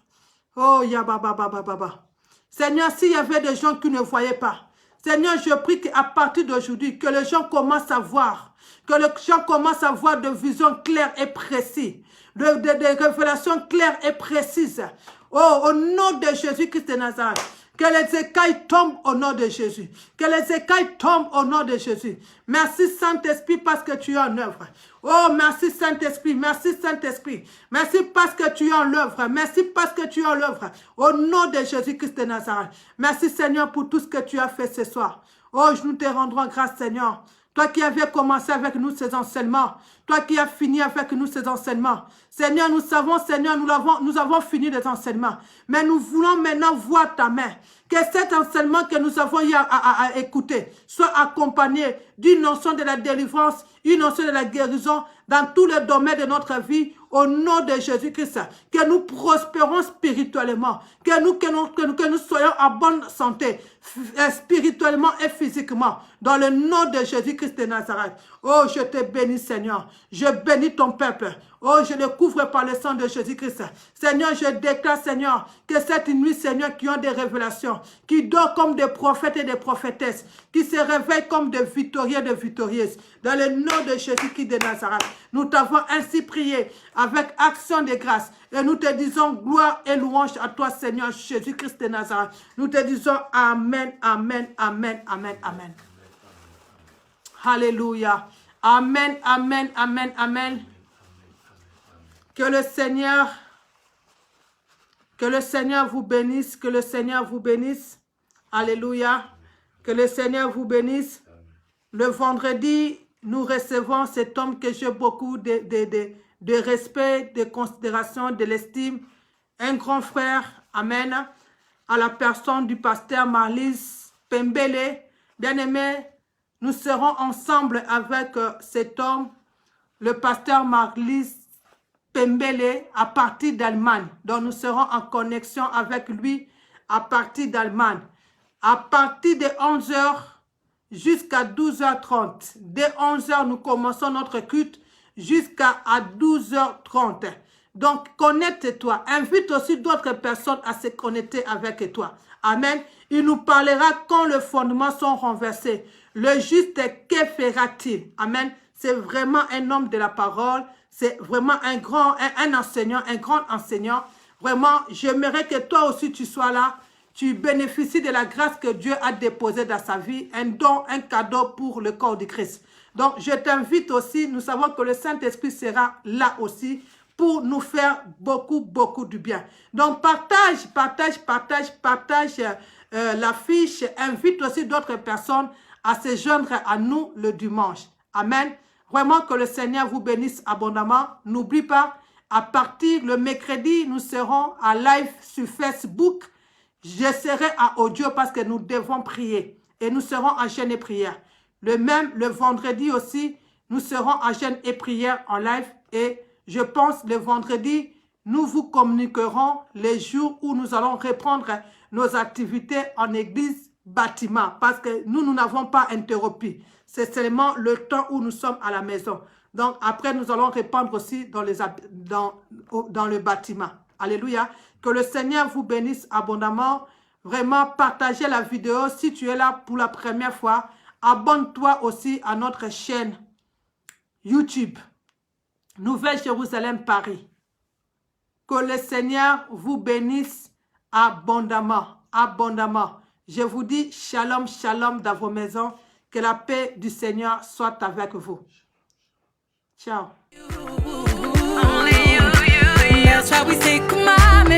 Oh ya baba baba baba. Seigneur, s'il y avait des gens qui ne voyaient pas, Seigneur, je prie qu'à partir d'aujourd'hui, que les gens commencent à voir. Que les gens commencent à voir de visions claires et précises. De révélations claires et précises. Oh, au nom de Jésus-Christ de Nazareth. Que les écailles tombent au nom de Jésus. Que les écailles tombent au nom de Jésus. Merci Saint-Esprit parce que tu es en œuvre. Oh, merci Saint-Esprit. Merci Saint-Esprit. Merci parce que tu es en œuvre. Merci parce que tu es en œuvre. Au nom de Jésus-Christ de Nazareth. Merci Seigneur pour tout ce que tu as fait ce soir. Oh, nous te rendrons grâce Seigneur. Toi qui avais commencé avec nous ces enseignements. Toi qui as fini avec nous ces enseignements. Seigneur, nous savons, Seigneur, nous avons fini les enseignements. Mais nous voulons maintenant voir ta main. Que cet enseignement que nous avons eu à écouter soit accompagné d'une notion de la délivrance, une notion de la guérison dans tous les domaines de notre vie. au nom de Jésus-Christ, que nous prospérons spirituellement, que nous soyons en bonne santé, spirituellement et physiquement, dans le nom de Jésus-Christ de Nazareth. Oh, je te bénis, Seigneur. Je bénis ton peuple. Oh, je le couvre par le sang de Jésus-Christ. Seigneur, je déclare, Seigneur, que cette nuit, Seigneur, qui ont des révélations, qui dorment comme des prophètes et des prophétesses, qui se réveillent comme des victorieux et des victorieuses, dans le nom de Jésus-Christ de Nazareth. Nous t'avons ainsi prié avec action de grâce. Et nous te disons gloire et louange à toi, Seigneur Jésus-Christ de Nazareth. Nous te disons Amen, Amen, Amen, Amen, Amen. Alléluia. Amen, Amen, Amen, Amen. Que le Seigneur vous bénisse, que le Seigneur vous bénisse. Alléluia. Que le Seigneur vous bénisse. Le vendredi, nous recevons cet homme que j'ai beaucoup de respect, de considération, de l'estime. Un grand frère, Amen, à la personne du pasteur Marlis Pembele. Bien-aimé, nous serons ensemble avec cet homme, le pasteur Marlis Pembele, à partir d'Allemagne. Donc, nous serons en connexion avec lui à partir d'Allemagne. À partir de 11h jusqu'à 12h30. Dès 11h, nous commençons notre culte jusqu'à 12h30. Donc, connecte-toi. Invite aussi d'autres personnes à se connecter avec toi. Amen. Il nous parlera quand les fondements sont renversés. Le juste, que fera-t-il? Amen. C'est vraiment un homme de la parole. C'est vraiment un enseignant, un grand enseignant. Vraiment, j'aimerais que toi aussi tu sois là. Tu bénéficies de la grâce que Dieu a déposée dans sa vie. Un don, un cadeau pour le corps du Christ. Donc, je t'invite aussi. Nous savons que le Saint-Esprit sera là aussi pour nous faire beaucoup, beaucoup du bien. Donc, partage l'affiche. Invite aussi d'autres personnes à se joindre à nous le dimanche. Amen. Vraiment que le Seigneur vous bénisse abondamment. N'oublie pas, à partir le mercredi, nous serons à live sur Facebook. Je serai à audio parce que nous devons prier. Et nous serons en jeûne et prière. Le vendredi aussi, nous serons en jeûne et prière en live. Et je pense le vendredi, nous vous communiquerons les jours où nous allons reprendre nos activités en église bâtiment. Parce que nous n'avons pas interrompu. C'est seulement le temps où nous sommes à la maison. Donc, après, nous allons répandre aussi dans le bâtiment. Alléluia. Que le Seigneur vous bénisse abondamment. Vraiment, partagez la vidéo. Si tu es là pour la première fois, abonne-toi aussi à notre chaîne YouTube. Nouvelle Jérusalem Paris. Que le Seigneur vous bénisse abondamment. Abondamment. Je vous dis shalom, shalom dans vos maisons. Que la paix du Seigneur soit avec vous. Ciao. That's why we say, come on,